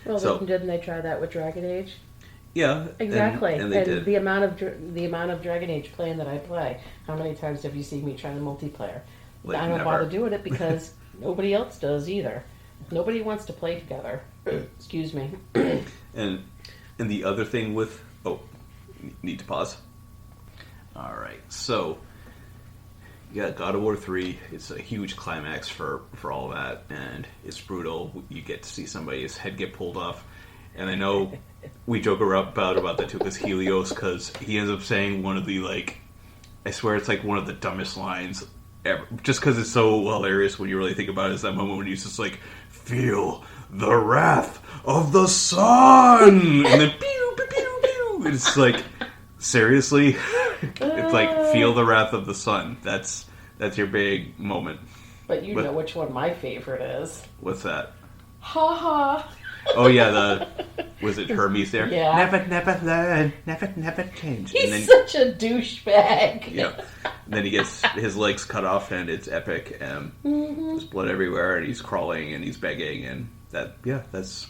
Well, so, didn't they try that with Dragon Age? yeah, Exactly. and they did. the amount of Dragon Age playing that I play, how many times have you seen me try the multiplayer? Like, I don't never. bother doing it because nobody else does either. Nobody wants to play together. Excuse me. And the other thing with need to pause. All right, so yeah, God of War 3. It's a huge climax for all of that, and it's brutal. You get to see somebody's head get pulled off, and I know we joke around about that too, because Helios, because he ends up saying one of the, like, I swear it's like one of the dumbest lines ever, just because it's so hilarious when you really think about it. Is that moment when he's just like, "Feel the wrath of the sun," and then pew pew pew pew. It's like, seriously. It's like, feel the wrath of the sun. That's your big moment. But you know which one my favorite is. What's that? Ha ha. Oh yeah, was it Hermes there? Yeah. Never learn, never change. He's such a douchebag. Yeah. And then he gets his legs cut off, and it's epic. And there's blood everywhere, and he's crawling, and he's begging, and that's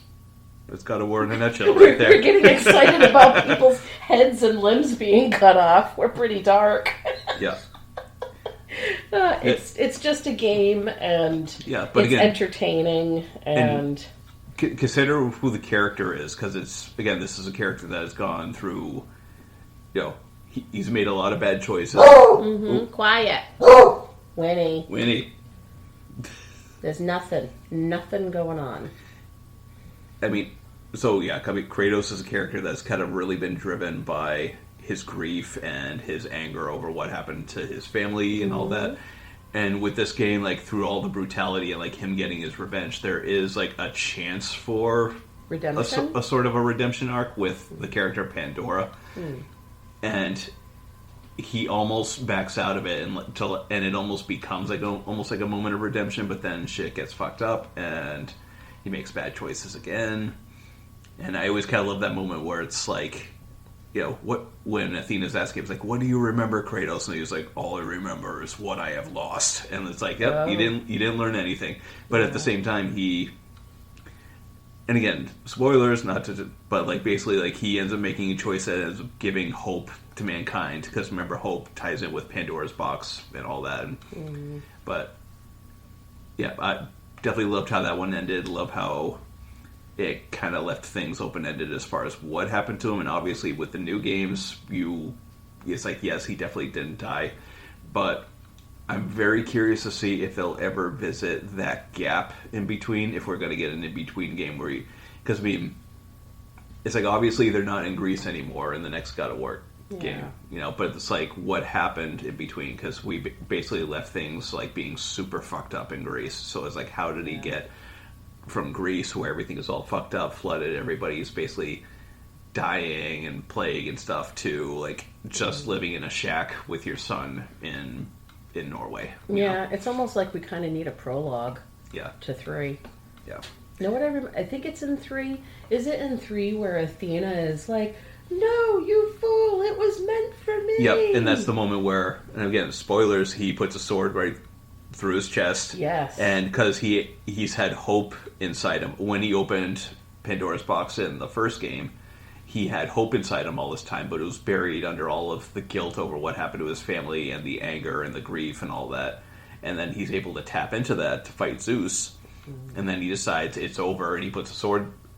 God of War in a nutshell, right there. We're getting excited about people's heads and limbs being cut off. We're pretty dark. Yeah. It's just a game, and but it's again, entertaining, and consider who the character is, because this is a character that has gone through, you know, he's made a lot of bad choices. Quiet. Winnie. There's nothing going on. I mean, Kratos is a character that's kind of really been driven by his grief and his anger over what happened to his family and all that. And with this game, like, through all the brutality and, like, him getting his revenge, there is, like, a chance for redemption, a sort of a redemption arc with the character Pandora. And he almost backs out of it, and it almost becomes like almost like a moment of redemption. But then shit gets fucked up, and he makes bad choices again. And I always kind of love that moment where it's like, you know, when Athena's asking him, it's like, what do you remember, Kratos? And he's like, all I remember is what I have lost. And it's like, yep, you didn't learn anything. But at the same time, and again, spoilers, not to, but like basically, like he ends up making a choice that ends up giving hope to mankind. Because remember, hope ties in with Pandora's box and all that. But yeah, I definitely loved how that one ended. Love how it kind of left things open ended as far as what happened to him. And obviously, with the new games, it's like yes, he definitely didn't die, but I'm very curious to see if they'll ever visit that gap in between, if we're going to get an in-between game where because I mean, it's like obviously they're not in Greece anymore in the next God of War game, but it's like what happened in between, because we basically left things like being super fucked up in Greece. So it's like, how did he get from Greece, where everything is all fucked up, flooded, everybody's basically dying and plague and stuff, to like just living in a shack with your son in Norway. Yeah, it's almost like we kind of need a prologue. Yeah. To 3. Yeah. You know what I think it's in 3. Is it in 3 where Athena is like, "No, you fool! It was meant for me." Yep, and that's the moment where, and again, spoilers, he puts a sword right through his chest. Yes. And because he's had hope inside him. When he opened Pandora's box in the first game, he had hope inside him all this time, but it was buried under all of the guilt over what happened to his family and the anger and the grief and all that. And then he's able to tap into that to fight Zeus. And then he decides it's over, and he puts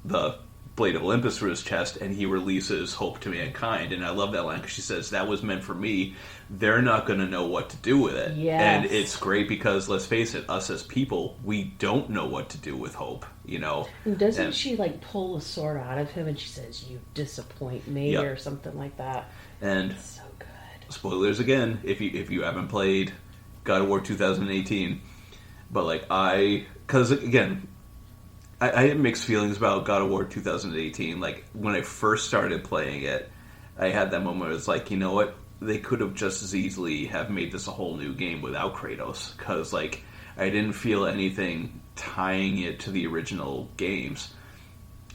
the blade of Olympus through his chest, and he releases hope to mankind. And I love that line, because she says, "That was meant for me. They're not going to know what to do with it." Yes. And it's great because, let's face it, us as people, we don't know what to do with hope, And doesn't she like pull the sword out of him and she says, "You disappoint me," or something like that? And it's so good. Spoilers again, if you haven't played God of War 2018, but like because again, I had mixed feelings about God of War 2018. Like, when I first started playing it, I had that moment where it's like, you know what? They could have just as easily have made this a whole new game without Kratos. Because, like, I didn't feel anything tying it to the original games.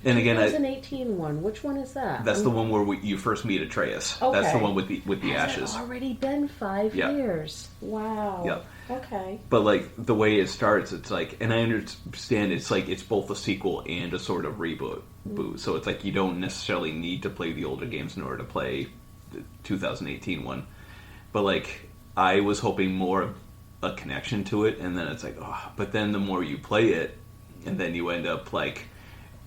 And again, 2018 one. Which one is that? That's the one where you first meet Atreus. Okay. That's the one with the Has ashes. it already been 5 years? Wow. Yeah. Okay. But like the way it starts, it's like, and I understand it's like it's both a sequel and a sort of reboot. So it's like you don't necessarily need to play the older games in order to play the 2018 one. But like I was hoping more of a connection to it, and then it's like, oh, but then the more you play it, and then you end up like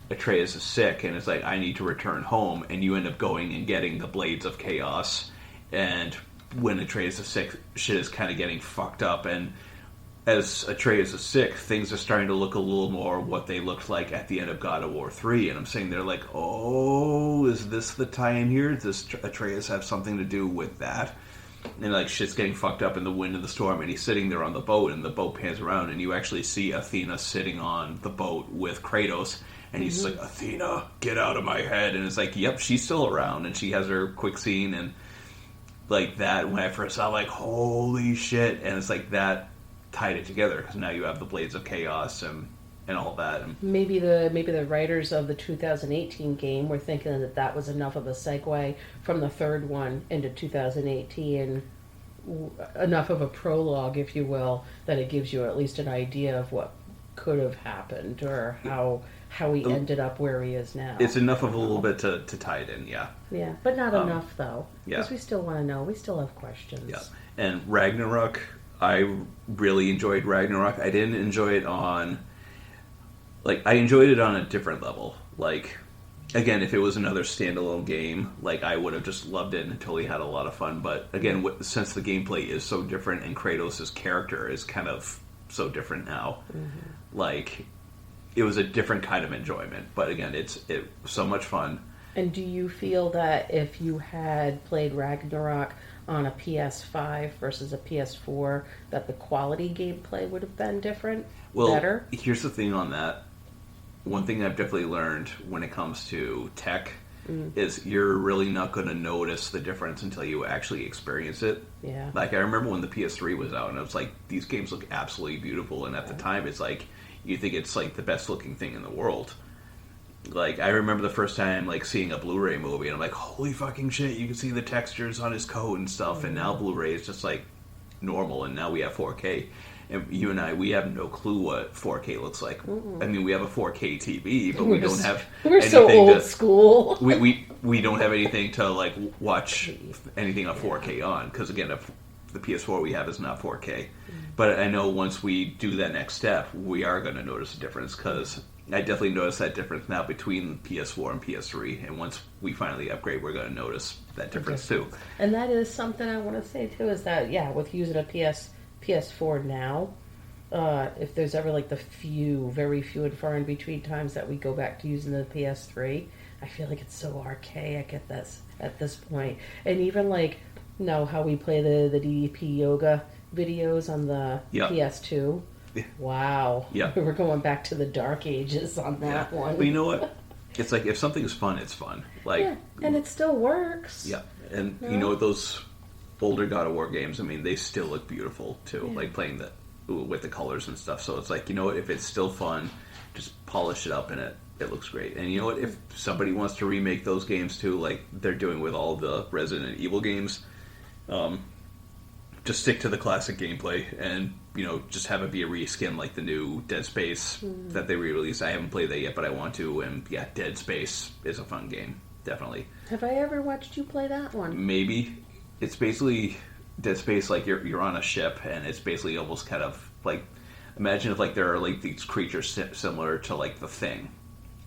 Atreus is sick, and it's like, I need to return home, and you end up going and getting the Blades of Chaos, and when Atreus is sick, shit is kind of getting fucked up, and as Atreus is sick, things are starting to look a little more what they looked like at the end of God of War 3, and I'm saying they're like, oh, is this the tie-in here? Does Atreus have something to do with that? And like shit's getting fucked up in the wind and the storm, and he's sitting there on the boat, and the boat pans around, and you actually see Athena sitting on the boat with Kratos, and he's like, "Athena, get out of my head!" And it's like, yep, she's still around, and she has her quick scene, and like that. When I first saw, like, holy shit, and it's like that tied it together, because now you have the Blades of Chaos and all that. And maybe the writers of the 2018 game were thinking that was enough of a segue from the third one into 2018, enough of a prologue, if you will, that it gives you at least an idea of what could have happened, or how he ended up where he is now. It's enough of a little bit to tie it in, yeah. Yeah, but not enough, though. Yeah. Because we still want to know. We still have questions. Yeah. And Ragnarok, I really enjoyed Ragnarok. I didn't enjoy it on... Like, I enjoyed it on a different level. Like, again, if it was another standalone game, like, I would have just loved it and totally had a lot of fun. But, again, since the gameplay is so different and Kratos' character is kind of so different now, like... It was a different kind of enjoyment, but again, it was so much fun. And do you feel that if you had played Ragnarok on a PS5 versus a PS4, that the quality gameplay would have been different? Better? Here's the thing on that. One thing I've definitely learned when it comes to tech is you're really not going to notice the difference until you actually experience it. Yeah. Like, I remember when the PS3 was out, and I was like, these games look absolutely beautiful, and at the time, it's like, you think it's like the best looking thing in the world. Like, I remember the first time like seeing a Blu-ray movie, and I'm like, holy fucking shit, you can see the textures on his coat and stuff, and now Blu-ray is just like normal, and now we have 4K. And you and I, we have no clue what 4K looks like. I mean, we have a 4K TV, but we don't have we're anything so old to, school. we don't have anything to like watch anything on 4K on, because again, the PS4 we have is not 4K. But I know once we do that next step, we are going to notice a difference, because I definitely notice that difference now between PS4 and PS3. And once we finally upgrade, we're going to notice that difference too. And that is something I want to say too, is that, with using a PS4 now, if there's ever like the very few and far in between times that we go back to using the PS3, I feel like it's so archaic at this point. And even like, how we play the DDP yoga videos on the PS2. Yeah. Wow. Yeah. We're going back to the dark ages on that one. But you know what? It's like, if something's fun, it's fun. Like, and it still works. Yeah. And you know, those older God of War games, I mean, they still look beautiful too. Like playing with the colors and stuff. So it's like, you know what? If it's still fun, just polish it up and it looks great. And you know what? If somebody wants to remake those games too, like they're doing with all the Resident Evil games, just stick to the classic gameplay and, just have it be a reskin like the new Dead Space that they re-released. I haven't played that yet, but I want to. And yeah, Dead Space is a fun game. Definitely. Have I ever watched you play that one? Maybe. It's basically Dead Space, like you're on a ship, and it's basically almost kind of like, imagine if like there are like these creatures similar to like the Thing,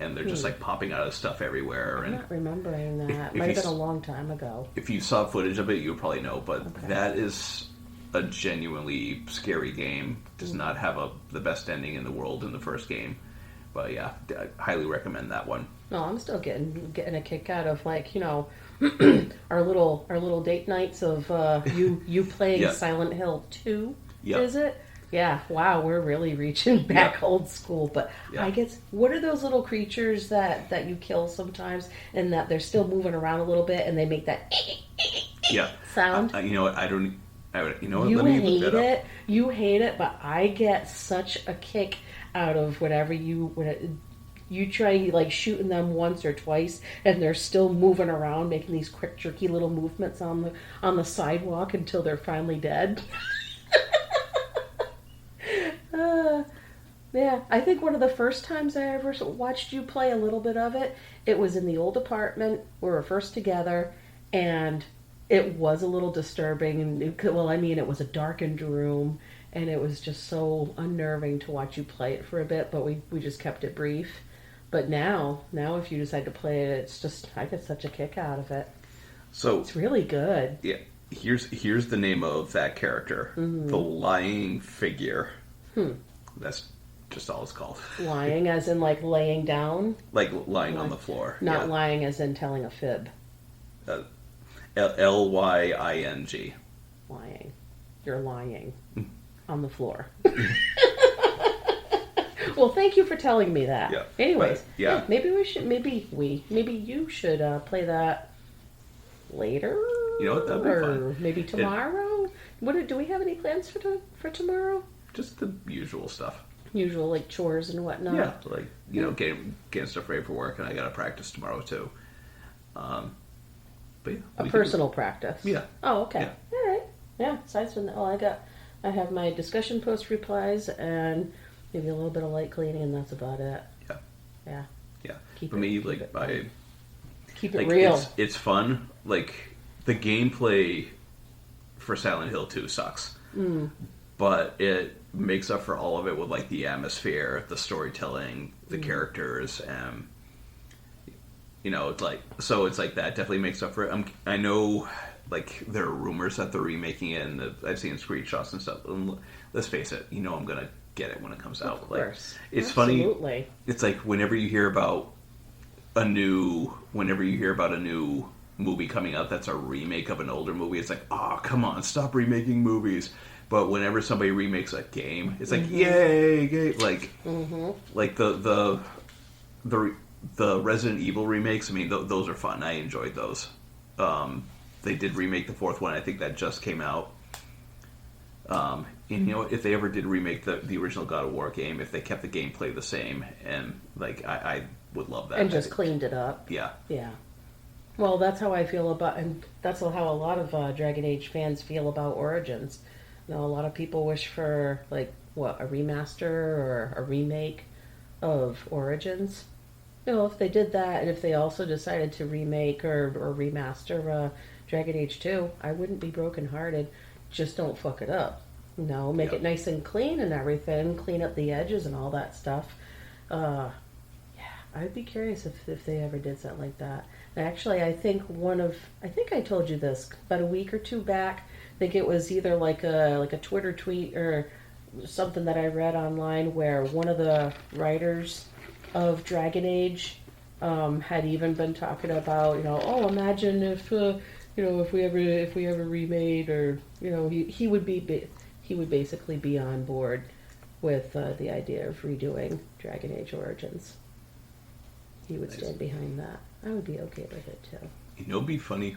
and they're just like popping out of stuff everywhere. I'm and not remembering that. Might have been a long time ago. If you saw footage of it, you would probably know. But that is a genuinely scary game. Does not have the best ending in the world in the first game. But yeah, I highly recommend that one. No, I'm still getting a kick out of like, our little date nights of you playing Silent Hill 2. Is it? Yeah, wow, we're really reaching back old school. But I guess, what are those little creatures that you kill sometimes, and that they're still moving around a little bit, and they make that sound? You know what? You know what? You Let me hate look that it. up. You hate it, but I get such a kick out of whenever you try like shooting them once or twice, and they're still moving around, making these quick, jerky little movements on the sidewalk until they're finally dead. I think one of the first times I ever watched you play a little bit of it, it was in the old apartment. We were first together, and it was a little disturbing. And it was a darkened room, and it was just so unnerving to watch you play it for a bit. But we just kept it brief. But now if you decide to play it, it's just, I get such a kick out of it. So it's really good. Yeah, here's the name of that character, the lying figure. That's just all it's called. Lying, as in like laying down, like lying on the floor. Not lying, as in telling a fib. Lying. Lying. You're lying on the floor. Well, thank you for telling me that. Yeah. Anyways, but, maybe you should play that later. You know what? That'd be fun. Maybe tomorrow. Do we have any plans for tomorrow? Just the usual stuff. Usual, like chores and whatnot. Yeah, like getting stuff ready for work, and I got to practice tomorrow too. But yeah, a personal practice. Yeah. Oh, okay. Yeah. All right. Yeah. Aside from that, I have my discussion post replies and maybe a little bit of light cleaning, and that's about it. Yeah. Yeah. Yeah. Keep for it, me, keep like it keep it like real. It's fun. Like the gameplay for Silent Hill 2 sucks, but it makes up for all of it with like the atmosphere, the storytelling, the characters, and it's like that definitely makes up for it. I know like there are rumors that they're remaking it, and I've seen screenshots and stuff. And let's face it, I'm gonna get it when it comes out. Of course. Like, it's Absolutely. funny. It's like whenever you hear about a new movie coming out that's a remake of an older movie, it's like, oh, come on, stop remaking movies. But whenever somebody remakes a game, it's like, yay, game. Like, like the Resident Evil remakes. I mean, those are fun. I enjoyed those. They did remake the fourth one. I think that just came out. And if they ever did remake the original God of War game, if they kept the gameplay the same, and like I would love that. And just cleaned it up. Yeah. Yeah. Well, that's how I feel about, and that's how a lot of Dragon Age fans feel about Origins. You know, a lot of people wish for, like, what, a remaster or a remake of Origins. You know, if they did that, and if they also decided to remake or remaster Dragon Age 2, I wouldn't be brokenhearted. Just don't fuck it up. You know, make it nice and clean and everything, clean up the edges and all that stuff. Yeah, I'd be curious if they ever did something like that. Actually, I think I told you this about a week or two back. I think it was either like a Twitter tweet or something that I read online where one of the writers of Dragon Age had even been talking about, you know, oh, imagine if if we ever remade, or you know, he would basically be on board with the idea of redoing Dragon Age Origins. He would stand behind that. I would be okay with it too. You know, it'd be funny,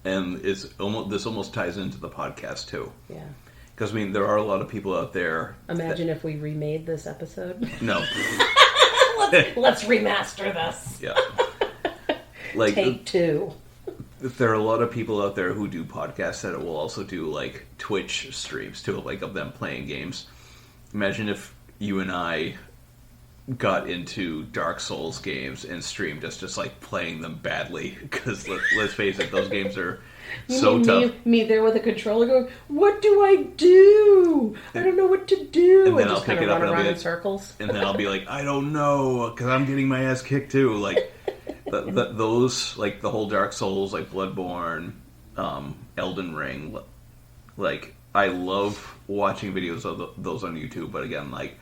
and this almost ties into the podcast too. Yeah. Because I mean, there are a lot of people out there. Imagine if we remade this episode. No. let's remaster this. Yeah. Like Take 2. There are a lot of people out there who do podcasts that will also do like Twitch streams too, like of them playing games. Imagine if you and I got into Dark Souls games and streamed us just like playing them badly, because let's face it, those games are so tough. Me there with a controller going, what do I do? I don't know what to do. And then just I'll pick it run up and I'll around be in like, circles. And then I'll be like, I don't know, because I'm getting my ass kicked too. Like those, like the whole Dark Souls, like Bloodborne, Elden Ring. Like I love watching videos of those on YouTube, but again, like,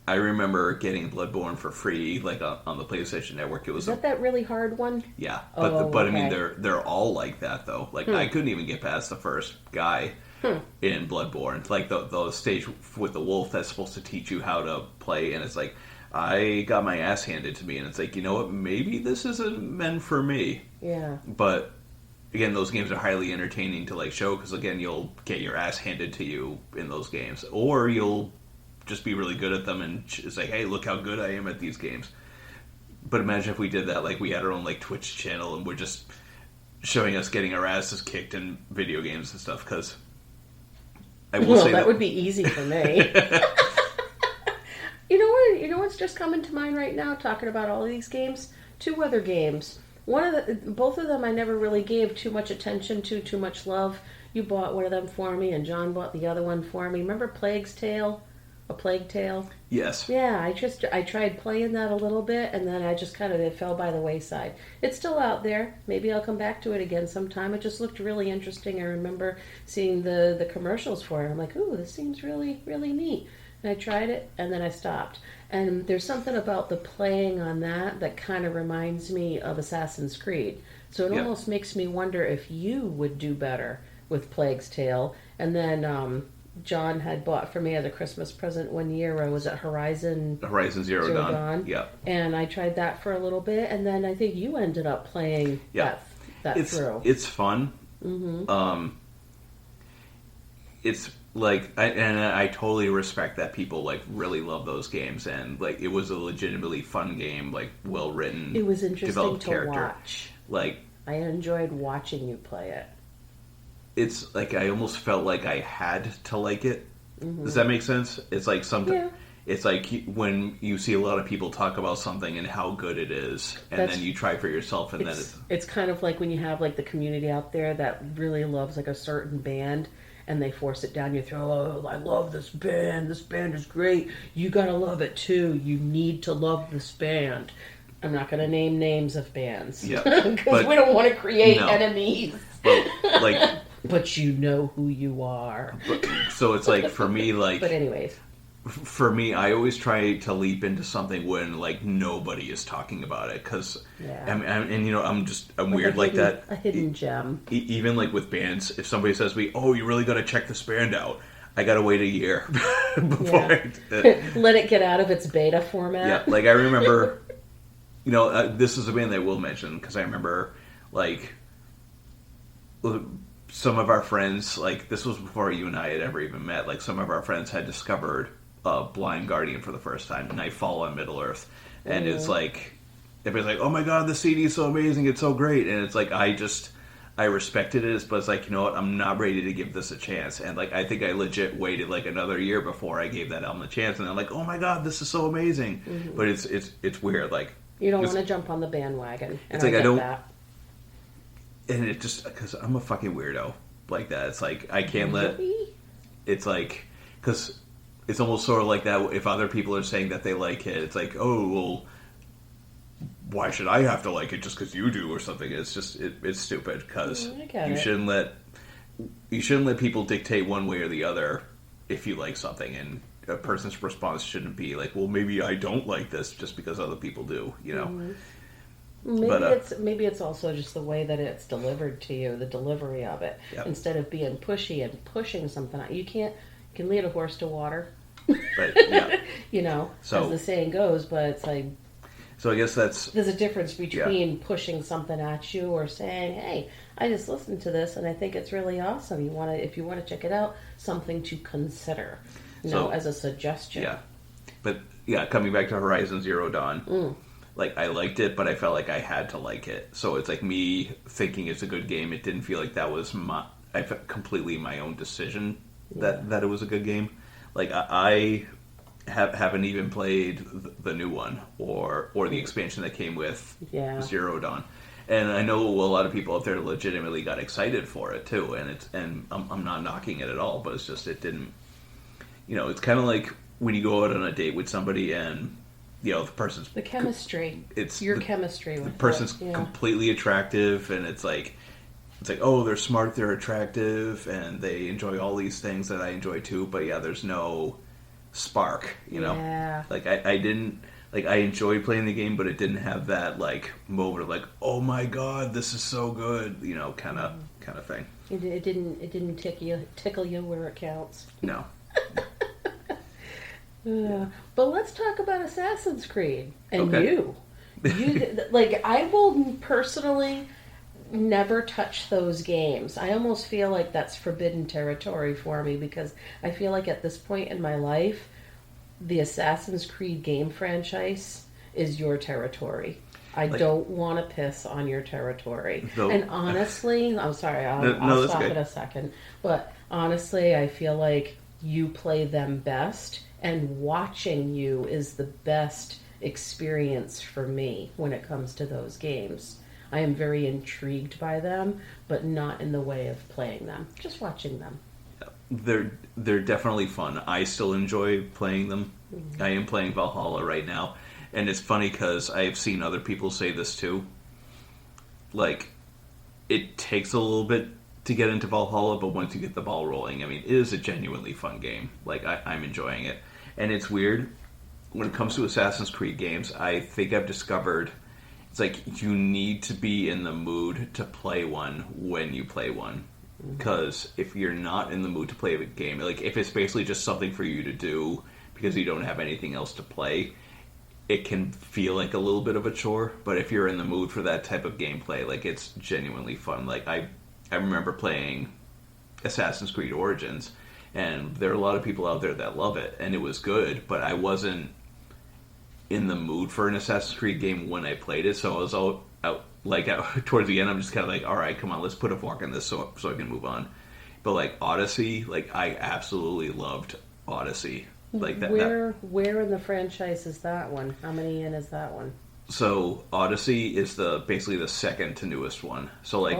I remember getting Bloodborne for free, like on the PlayStation Network. It was that really hard one? Yeah, Oh, but okay. I mean, they're all like that though. Like I couldn't even get past the first guy in Bloodborne. Like the stage with the wolf that's supposed to teach you how to play, and it's like I got my ass handed to me, and it's like, you know what? Maybe this isn't meant for me. Yeah. But again, those games are highly entertaining to like show, because again, you'll get your ass handed to you in those games, or you'll just be really good at them and it's like, hey, look how good I am at these games. But imagine if we did that, like we had our own like Twitch channel and we're just showing us getting our asses kicked in video games and stuff, because I will say that would be easy for me. You know what's just coming to mind right now, talking about all these games? 2 other games. Both of them I never really gave too much attention to, too much love. You bought one of them for me and John bought the other one for me. Remember Plague's Tale? A Plague Tale? Yes. Yeah, I tried playing that a little bit, and then I just it fell by the wayside. It's still out there. Maybe I'll come back to it again sometime. It just looked really interesting. I remember seeing the commercials for it. I'm like, ooh, this seems really, really neat. And I tried it, and then I stopped. And there's something about the playing on that kind of reminds me of Assassin's Creed. So it almost makes me wonder if you would do better with Plague's Tale. And then John had bought for me as a Christmas present one year, was it Horizon Zero Dawn? Yeah. And I tried that for a little bit, and then I think you ended up playing that through. It's fun. Mm-hmm. It's like, I totally respect that people like really love those games, and like it was a legitimately fun game, like well written. It was interesting developed to character. watch. Like I enjoyed watching you play it. It's like I almost felt like I had to like it. Mm-hmm. Does that make sense? It's like something. Yeah. It's like when you see a lot of people talk about something and how good it is, and then you try for yourself, and then it's kind of like when you have like the community out there that really loves like a certain band, and they force it down your throat. Oh, I love this band. This band is great. You gotta love it too. You need to love this band. I'm not gonna name names of bands, because we don't want to create enemies. But like. But you know who you are. So it's like, for me, like... But anyways. For me, I always try to leap into something when, like, nobody is talking about it. Because, and you know, I'm weird like that. A hidden gem. Even, like, with bands, if somebody says to me, oh, you really got to check this band out, I got to wait a year before let it get out of its beta format. Yeah, like, I remember, you know, this is a band that I will mention, because I remember, like... Some of our friends, like, this was before you and I had ever even met, like, some of our friends had discovered Blind Guardian for the first time, Nightfall on Middle-earth, and it's like, everybody's like, oh my god, the CD is so amazing, it's so great, and it's like, I respected it, but it's like, you know what, I'm not ready to give this a chance. And like, I think I legit waited like another year before I gave that album a chance. And I'm like, oh my god, this is so amazing. Mm-hmm. But it's weird. Like, you don't want to jump on the bandwagon. It's like I don't. That. And it just because I'm a fucking weirdo like that. It's like I can't let. It's like because it's almost sort of like that. If other people are saying that they like it, it's like, oh well. Why should I have to like it just because you do or something? It's just it's stupid because shouldn't let people dictate one way or the other if you like something, and a person's response shouldn't be like, well, maybe I don't like this just because other people do, you know. Mm-hmm. Maybe it's also just the way that it's delivered to you, the delivery of it. Yep. Instead of being pushy and pushing something out, you can lead a horse to water. Right. Yeah. You know, as the saying goes, but it's like. So I guess there's a difference between pushing something at you or saying, "Hey, I just listened to this and I think it's really awesome. If you want to check it out, something to consider." As a suggestion. Yeah, but coming back to Horizon Zero Dawn, like I liked it, but I felt like I had to like it. So it's like me thinking it's a good game. It didn't feel like that was completely my own decision that it was a good game. Like I haven't even played the new one or the expansion that came with Zero Dawn, and I know a lot of people out there legitimately got excited for it too. And I'm not knocking it at all, but it's just it didn't. You know, it's kind of like when you go out on a date with somebody and the person's the chemistry. It's your chemistry. The person's completely attractive, and it's like oh, they're smart, they're attractive, and they enjoy all these things that I enjoy too. But there's no spark, you know. Yeah. Like I didn't I enjoyed playing the game, but it didn't have that like moment of like, oh my god, this is so good, you know, kind of thing. It didn't tickle you where it counts. No. But let's talk about Assassin's Creed and you like I will personally never touch those games. I almost feel like that's forbidden territory for me because I feel like at this point in my life, the Assassin's Creed game franchise is your territory. I don't want to piss on your territory. And honestly, I'm sorry, I'll stop in a second. But honestly, I feel like you play them best, and watching you is the best experience for me when it comes to those games. I am very intrigued by them, but not in the way of playing them. Just watching them. They're definitely fun. I still enjoy playing them. Mm-hmm. I am playing Valhalla right now. And it's funny because I've seen other people say this too. Like, it takes a little bit to get into Valhalla, but once you get the ball rolling, I mean, it is a genuinely fun game. Like, I'm enjoying it. And it's weird. When it comes to Assassin's Creed games, I think I've discovered it's like you need to be in the mood to play one when you play one. Because if you're not in the mood to play a game, like if it's basically just something for you to do because you don't have anything else to play, it can feel like a little bit of a chore. But if you're in the mood for that type of gameplay, like it's genuinely fun. Like I remember playing Assassin's Creed Origins, and there are a lot of people out there that love it, and it was good, but I wasn't in the mood for an Assassin's Creed game when I played it, so I was out towards the end, I'm just kind of like, all right, come on, let's put a fork in this so I can move on. But like Odyssey, like I absolutely loved Odyssey. Like that. Where in the franchise is that one? How many in is that one? So Odyssey is basically the second to newest one. So like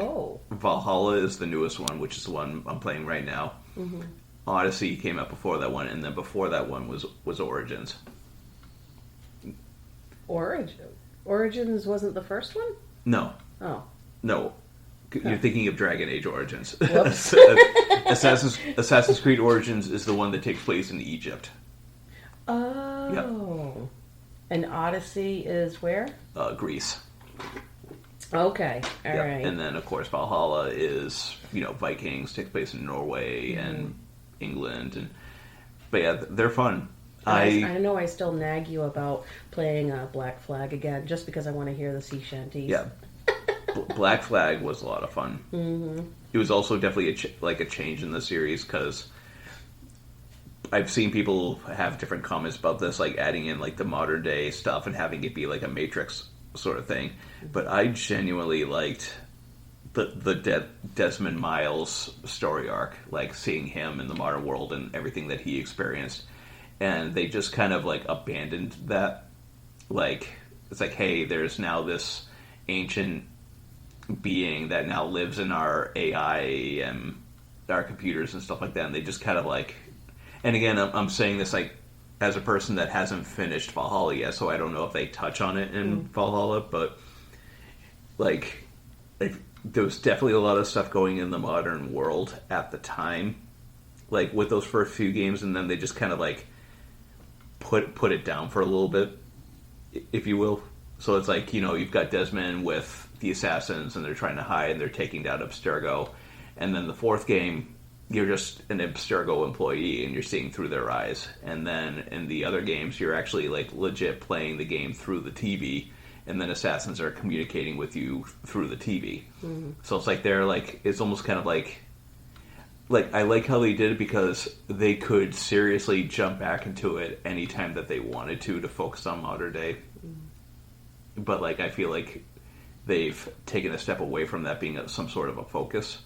Valhalla is the newest one, which is the one I'm playing right now. Mm-hmm. Odyssey came out before that one, and then before that one was Origins. Origins wasn't the first one? No. Oh. No. You're thinking of Dragon Age Origins. Whoops. Assassin's Creed Origins is the one that takes place in Egypt. Oh. Yep. And Odyssey is where? Greece. Okay. All right. And then, of course, Valhalla is, Vikings, takes place in Norway and England. But yeah, they're fun. I know I still nag you about playing Black Flag again, just because I want to hear the sea shanties. Yeah. Black Flag was a lot of fun. Mm-hmm. It was also definitely a change in the series, because I've seen people have different comments about this, like adding in like the modern day stuff and having it be like a Matrix sort of thing. But I genuinely liked Desmond Miles story arc, like seeing him in the modern world and everything that he experienced, and they just kind of like abandoned that. Like it's like, hey, there's now this ancient being that now lives in our AI and our computers and stuff like that, and they just kind of like. And again, I'm saying this like as a person that hasn't finished Valhalla yet, so I don't know if they touch on it in Valhalla, but like there was definitely a lot of stuff going in the modern world at the time, like with those first few games, and then they just kind of like put it down for a little bit, if you will. So it's like, you've got Desmond with the assassins, and they're trying to hide, and they're taking down Abstergo, and then the fourth game, you're just an Abstergo employee, and you're seeing through their eyes. And then in the other games, you're actually like legit playing the game through the TV, and then assassins are communicating with you through the TV. Mm-hmm. So it's like it's almost kind of like I like how they did it because they could seriously jump back into it anytime that they wanted to focus on modern day. Mm-hmm. But I feel like they've taken a step away from that being some sort of a focus.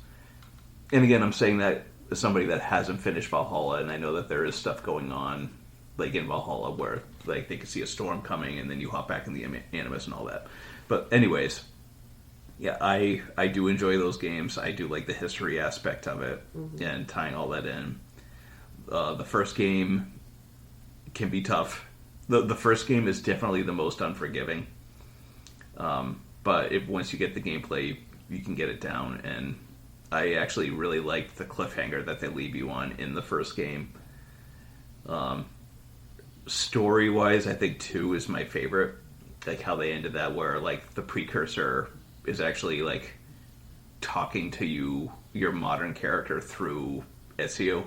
And again, I'm saying that as somebody that hasn't finished Valhalla, and I know that there is stuff going on, like in Valhalla, where they can see a storm coming, and then you hop back in the Animus and all that. But anyways, yeah, I do enjoy those games. I do like the history aspect of it, and tying all that in. The first game can be tough. The first game is definitely the most unforgiving. But once you get the gameplay, you can get it down, and I actually really liked the cliffhanger that they leave you on in the first game. Story-wise, I think 2 is my favorite. Like how they ended that, where the precursor is actually talking to your modern character through Ezio.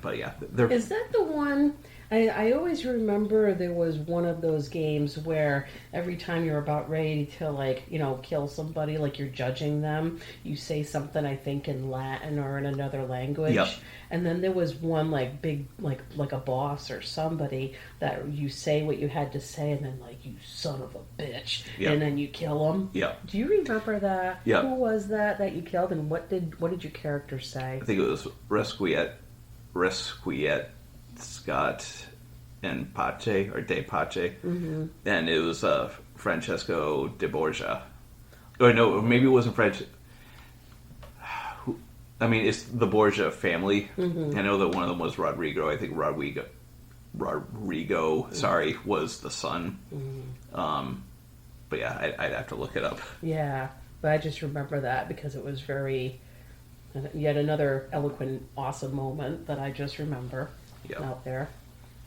But yeah, is that the one? I always remember there was one of those games where every time you're about ready to kill somebody, you're judging them, you say something, I think in Latin or in another language. Yep. And then there was one big like a boss or somebody that you say what you had to say, and then you son of a bitch, yep. And then you kill them. Yeah. Do you remember that? Yeah. Who was that you killed, and what did your character say? I think it was Resquiet Scott and Pace, or De Pace, and it was Francesco de Borgia. Or no, maybe it wasn't French. I mean, it's the Borgia family. I know that one of them was Rodrigo. I think Rodrigo, was the son. But yeah, I'd have to look it up. Yeah, but I just remember that because it was yet another eloquent, awesome moment that I just remember out there.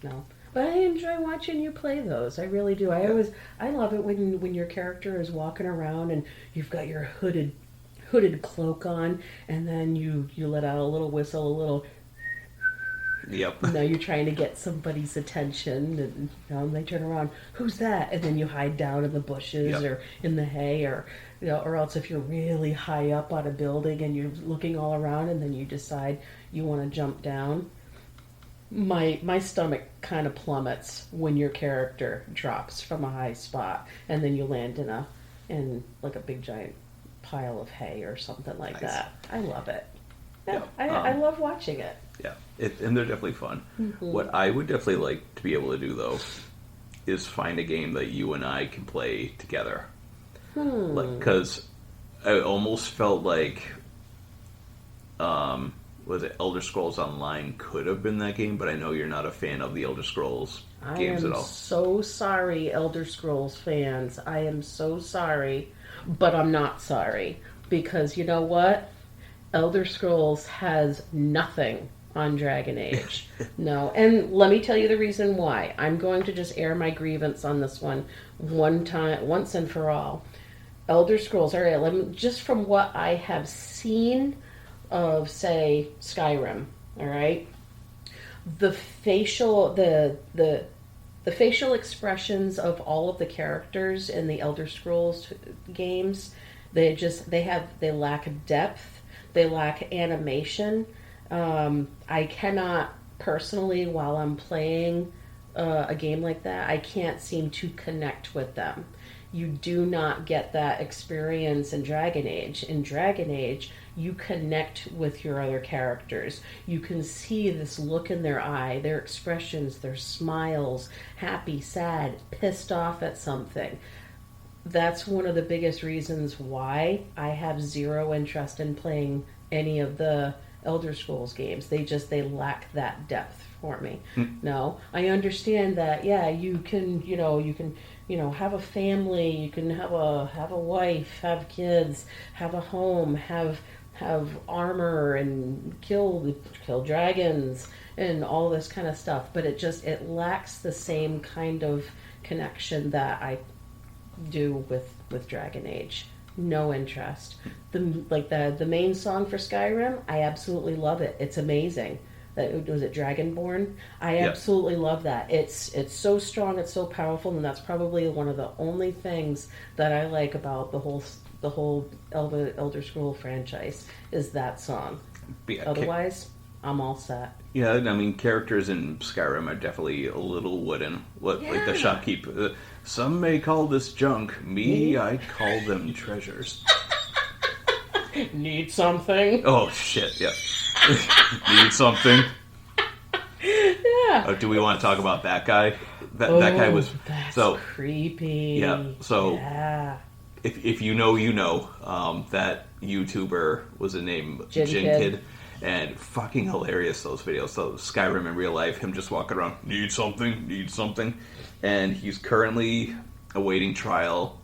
No, but I enjoy watching you play those. I really do. I love it when your character is walking around and you've got your hooded cloak on, and then you let out a little whistle, a little. Yep. You're trying to get somebody's attention, and they turn around. Who's that? And then you hide down in the bushes or in the hay, or else if you're really high up on a building and you're looking all around, and then you decide you want to jump down. My stomach kind of plummets when your character drops from a high spot, and then you land in a big giant pile of hay or something like that. I love it. Yeah, I love watching it. Yeah, and they're definitely fun. What I would definitely like to be able to do, though, is find a game that you and I can play together. Because I almost felt like, was it Elder Scrolls Online could have been that game, but I know you're not a fan of the Elder Scrolls games at all. I am so sorry, Elder Scrolls fans. I am so sorry, but I'm not sorry. Because you know what? Elder Scrolls has nothing on Dragon Age. No. And let me tell you the reason why. I'm going to just air my grievance on this one once and for all. Elder Scrolls, all right, just from what I have seen of, say, Skyrim, all right? The facial expressions of all of the characters in the Elder Scrolls games, they lack depth. They lack animation. I cannot personally, while I'm playing a game like that, I can't seem to connect with them. You do not get that experience in Dragon Age. In Dragon Age, you connect with your other characters. You can see this look in their eye, their expressions, their smiles, happy, sad, pissed off at something. That's one of the biggest reasons why I have zero interest in playing any of the Elder Scrolls games. They lack that depth for me. No, I understand that. Yeah, you can have a family, you can have a wife, have kids, have a home, have armor and kill dragons and all this kind of stuff, but it lacks the same kind of connection that I do with Dragon Age. No interest. The main song for Skyrim, I absolutely love it. It's amazing. Was it Dragonborn? I absolutely love that. It's so strong, it's so powerful, and that's probably one of the only things that I like about the whole Elder Scroll franchise is that song. Otherwise, I'm all set. Yeah, I mean, characters in Skyrim are definitely a little wooden. Like the shopkeep. Some may call this junk. Me, I call them treasures. Need something? Oh, shit, yeah. Need something? Yeah. Do we want to talk about that guy? That guy was... That's so creepy. Yeah, so... Yeah. If you know, you know. That YouTuber was a name Jin Kid. And fucking hilarious, those videos. So Skyrim in real life, him just walking around, need something. And he's currently awaiting trial,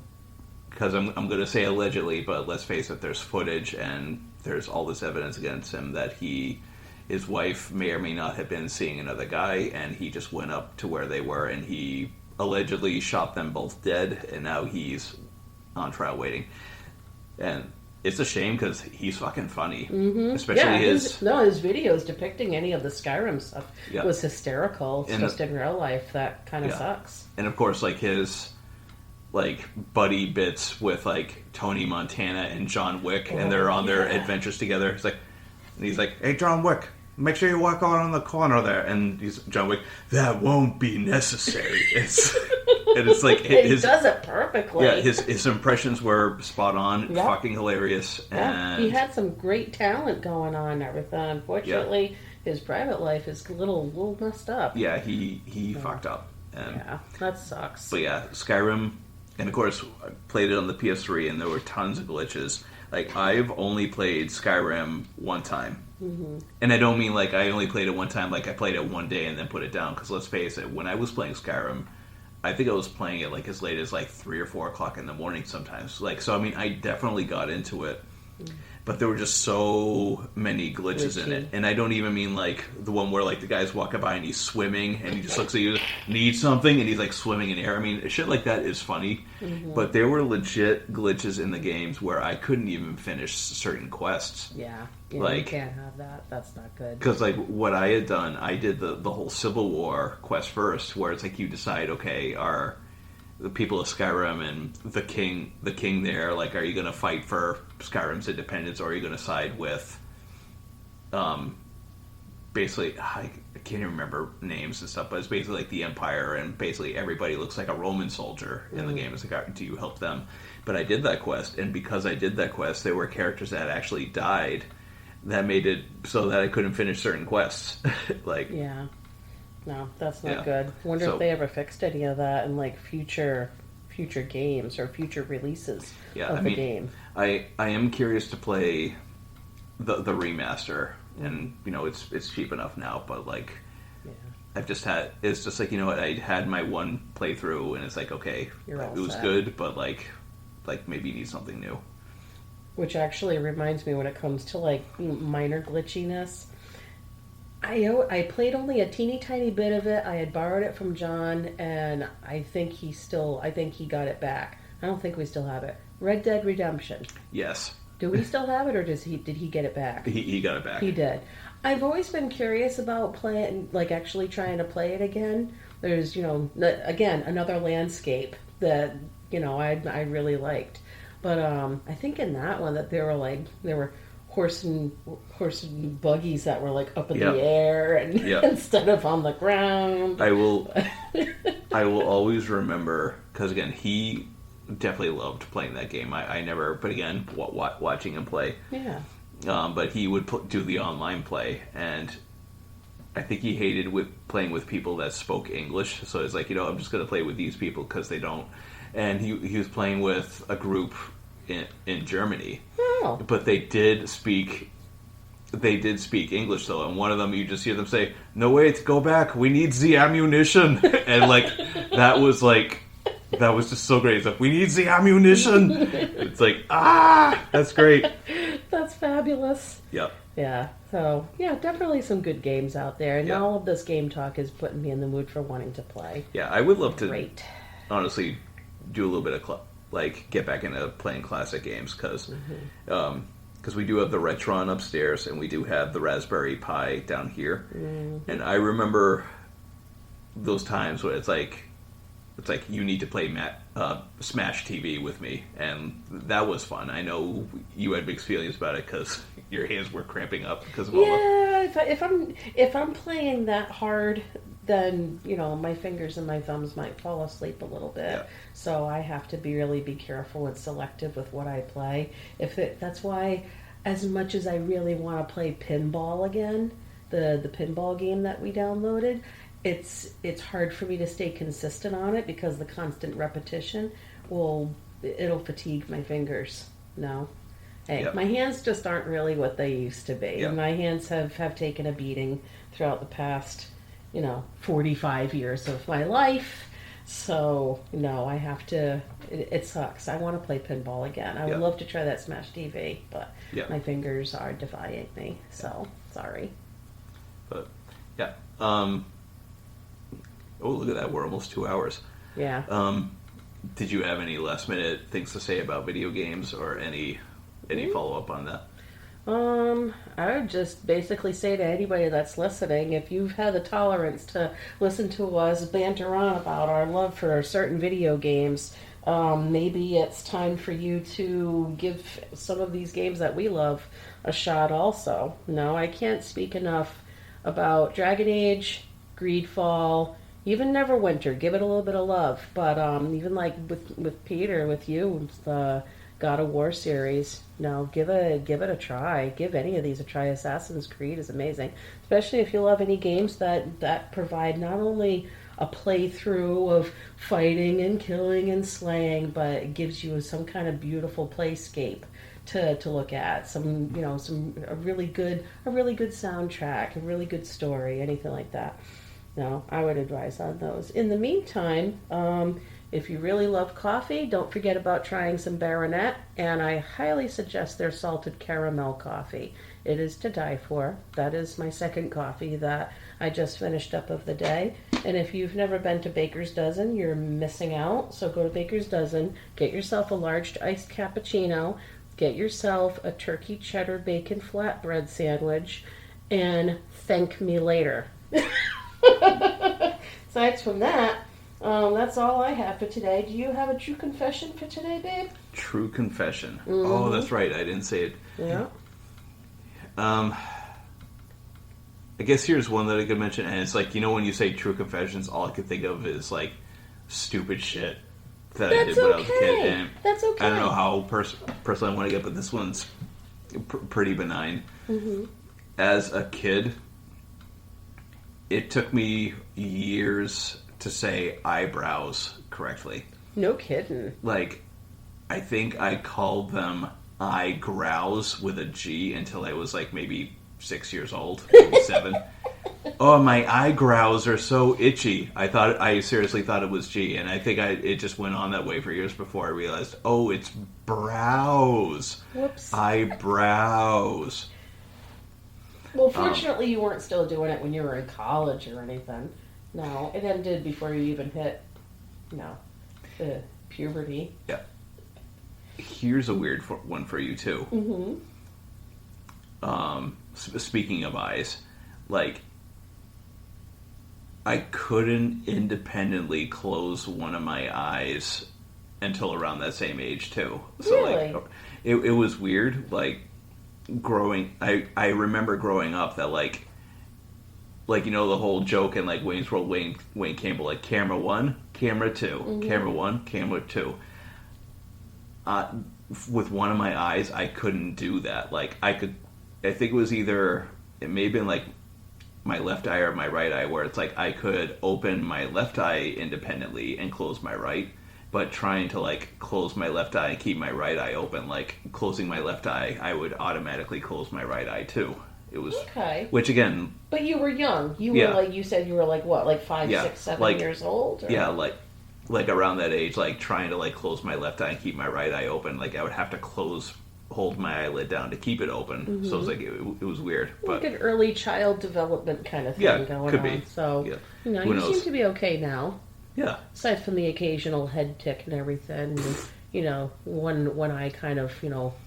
because I'm going to say allegedly, but let's face it, there's footage and there's all this evidence against him that his wife may or may not have been seeing another guy, and he just went up to where they were, and he allegedly shot them both dead, and now he's on trial waiting. And it's a shame because he's fucking funny. Mm-hmm. Especially his videos depicting any of the Skyrim stuff was hysterical. It's just in real life that kind of sucks. And of course, like his buddy bits with like Tony Montana and John Wick, and they're on their adventures together. He's like, hey, John Wick, make sure you walk out on the corner there. And John Wick, that won't be necessary. It's like he does it perfectly. Yeah, his impressions were spot on, fucking hilarious. Yeah, he had some great talent going on and everything. Unfortunately, his private life is a little messed up. Yeah, he fucked up. And, that sucks. But yeah, Skyrim, and of course, I played it on the PS3, and there were tons of glitches. Like, I've only played Skyrim one time. Mm-hmm. And I don't mean like I only played it one time, like I played it one day and then put it down. Because let's face it, when I was playing Skyrim, I think I was playing it like as late as like 3 or 4 o'clock in the morning sometimes. Like, so I mean, I definitely got into it, but there were just so many glitches in it. And I don't even mean like the one where like the guy's walking by and he's swimming and he just looks at you, need something, and he's like swimming in air. I mean, shit like that is funny, but there were legit glitches in the games where I couldn't even finish certain quests. Yeah, like, you can't have that. That's not good. Because like what I had done, I did the whole Civil War quest first, where it's like you decide, okay, are the people of Skyrim and the king there, like, are you going to fight for Skyrim's independence, or are you going to side with basically, I can't even remember names and stuff, but it's basically like the Empire, and basically everybody looks like a Roman soldier in the game. It's like, do you help them? But I did that quest, and because I did that quest, there were characters that actually died that made it so that I couldn't finish certain quests. Like, yeah. No, that's not good. Wonder if they ever fixed any of that in like future games or future releases of the game. I am curious to play the remaster, and you know it's cheap enough now, but like I've just had, it's just like, you know what, I had my one playthrough and it's like, okay, it was good, but like maybe you need something new. Which actually reminds me, when it comes to like minor glitchiness, I played only a teeny tiny bit of it. I had borrowed it from John, and I think he got it back. I don't think we still have it. Red Dead Redemption. Yes. Do we still have it, or did he get it back? He got it back. He did. I've always been curious about playing, like actually trying to play it again. There's, again, another landscape that, I really liked. But I think in that one that there were horse and buggies that were like up in the air and instead of on the ground. I will always remember, because again, he definitely loved playing that game. I never, but again, watching him play. Yeah. But he would do the online play, and I think he hated playing with people that spoke English. So it's like, I'm just going to play with these people because they don't. And he was playing with a group in Germany, but they did speak English though. And one of them, you just hear them say, "No, wait, go back. We need the ammunition." And that was just so great. It's like, "We need the ammunition." It's like, that's great. That's fabulous. Yep. Yeah. So, yeah, definitely some good games out there. And all of this game talk is putting me in the mood for wanting to play. Yeah, I would love to Great. honestly do a little bit of get back into playing classic games because we do have the Retron upstairs and we do have the Raspberry Pi down here. Mm-hmm. And I remember those times when it's like you need to play Smash TV with me, and that was fun. I know you had mixed feelings about it because your hands were cramping up because of all the... if I'm playing that hard, then my fingers and my thumbs might fall asleep a little bit. Yeah. So I have to really be careful and selective with what I play. That's why, as much as I really want to play pinball again, the pinball game that we downloaded, it's hard for me to stay consistent on it because the constant repetition it'll fatigue my fingers. No. Hey, yep. My hands just aren't really what they used to be. Yep. My hands have taken a beating throughout the past 45 years of my life. So, no, I have to... It sucks. I want to play pinball again. I would love to try that Smash TV, but my fingers are defying me. So, sorry. But, yeah. Oh, look at that. We're almost 2 hours. Yeah. Did you have any last-minute things to say about video games or any follow-up on that? I would just basically say to anybody that's listening, if you've had the tolerance to listen to us banter on about our love for certain video games, maybe it's time for you to give some of these games that we love a shot also. No, I can't speak enough about Dragon Age, Greedfall, even Neverwinter. Give it a little bit of love. But even like with Peter, with you, the God of War series, no, give it a try. Give any of these a try. Assassin's Creed is amazing, especially if you love any games that provide not only a playthrough of fighting and killing and slaying, but it gives you some kind of beautiful playscape to look at. A really good soundtrack, a really good story, anything like that. No, I would advise on those. In the meantime, if you really love coffee, don't forget about trying some Baronet, and I highly suggest their salted caramel coffee. It is to die for. That is my second coffee that I just finished up of the day. And if you've never been to Baker's Dozen, you're missing out. So go to Baker's Dozen, get yourself a large iced cappuccino, get yourself a turkey cheddar bacon flatbread sandwich, and thank me later. Aside from that, that's all I have for today. Do you have a true confession for today, babe? True confession. Mm-hmm. Oh, that's right. I didn't say it. Yeah. I guess here's one that I could mention, and it's like, when you say true confessions, all I could think of is like stupid shit that I did when I was a kid. And that's okay. I don't know how personally I want to get, but this one's pretty benign. Mm-hmm. As a kid, it took me years to say eyebrows correctly. No kidding. Like, I think I called them eyebrows with a G until I was like maybe 6 years old, maybe 7. Oh, my eyebrows are so itchy. I seriously thought it was G, and I think it just went on that way for years before I realized, oh, it's brows. Whoops. Eyebrows. Well, fortunately, you weren't still doing it when you were in college or anything. No, it ended before you even hit, puberty. Yeah. Here's a weird one for you, too. Mm-hmm. Speaking of eyes, like, I couldn't independently close one of my eyes until around that same age, too. So, really? Like, it was weird, like, I remember growing up that like the whole joke in like Wayne's World, Wayne Campbell, like camera 1, camera 2, camera 1, camera 2. with one of my eyes, I couldn't do that. Like, I think it was either, it may have been like my left eye or my right eye, where it's like I could open my left eye independently and close my right, but trying to like close my left eye and keep my right eye open, like closing my left eye, I would automatically close my right eye too. It was Okay. Which again, But you were young. You Yeah. were like, you said you were like what, like 5, Yeah, 6, 7 like- years old? Or? yeah, like around that age, like trying to like close my left eye and keep my right eye open, like I would have to hold my eyelid down to keep it open. So it was like it was weird, Like but an early child development kind of thing Yeah, going could on. be. So, Yeah. you Who knows? seem to be okay now. yeah, Aside from the occasional head tick and everything. And, one eye kind of,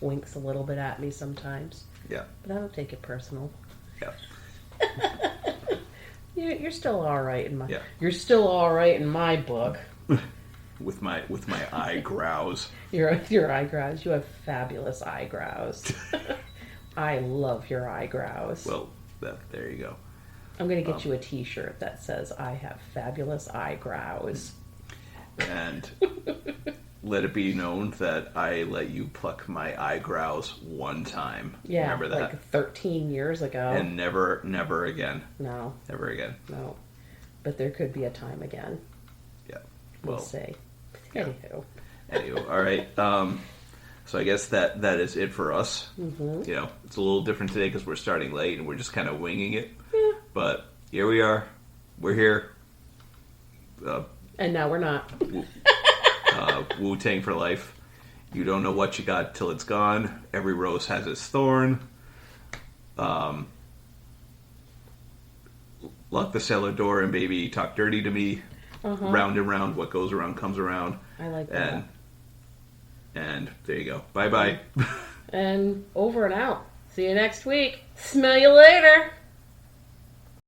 winks a little bit at me sometimes. yeah, But I don't take it personal. yeah. You're still all right in my. Yeah. You're still all right in my book. With my eyebrows. Your eyebrows. You have fabulous eyebrows. I love your eyebrows. Well, there you go. I'm gonna get you a T-shirt that says "I have fabulous eyebrows." And let it be known that I let you pluck my eyebrows one time. Yeah, Remember that? like 13 years ago. And never again. No, Never again. no. But there could be a time again. Yeah. We'll Well, see. yeah. Anywho. all right. So I guess that is it for us. Mm-hmm. It's a little different today because we're starting late and we're just kind of winging it. Yeah. But here we are. We're here. And now we're not. Wu-Tang for life. You don't know what you got till it's gone. Every rose has its thorn. Lock the cellar door and baby talk dirty to me. Uh-huh. Round and round, what goes around comes around. I like that. And there you go. Bye bye. And over and out. See you next week. Smell you later.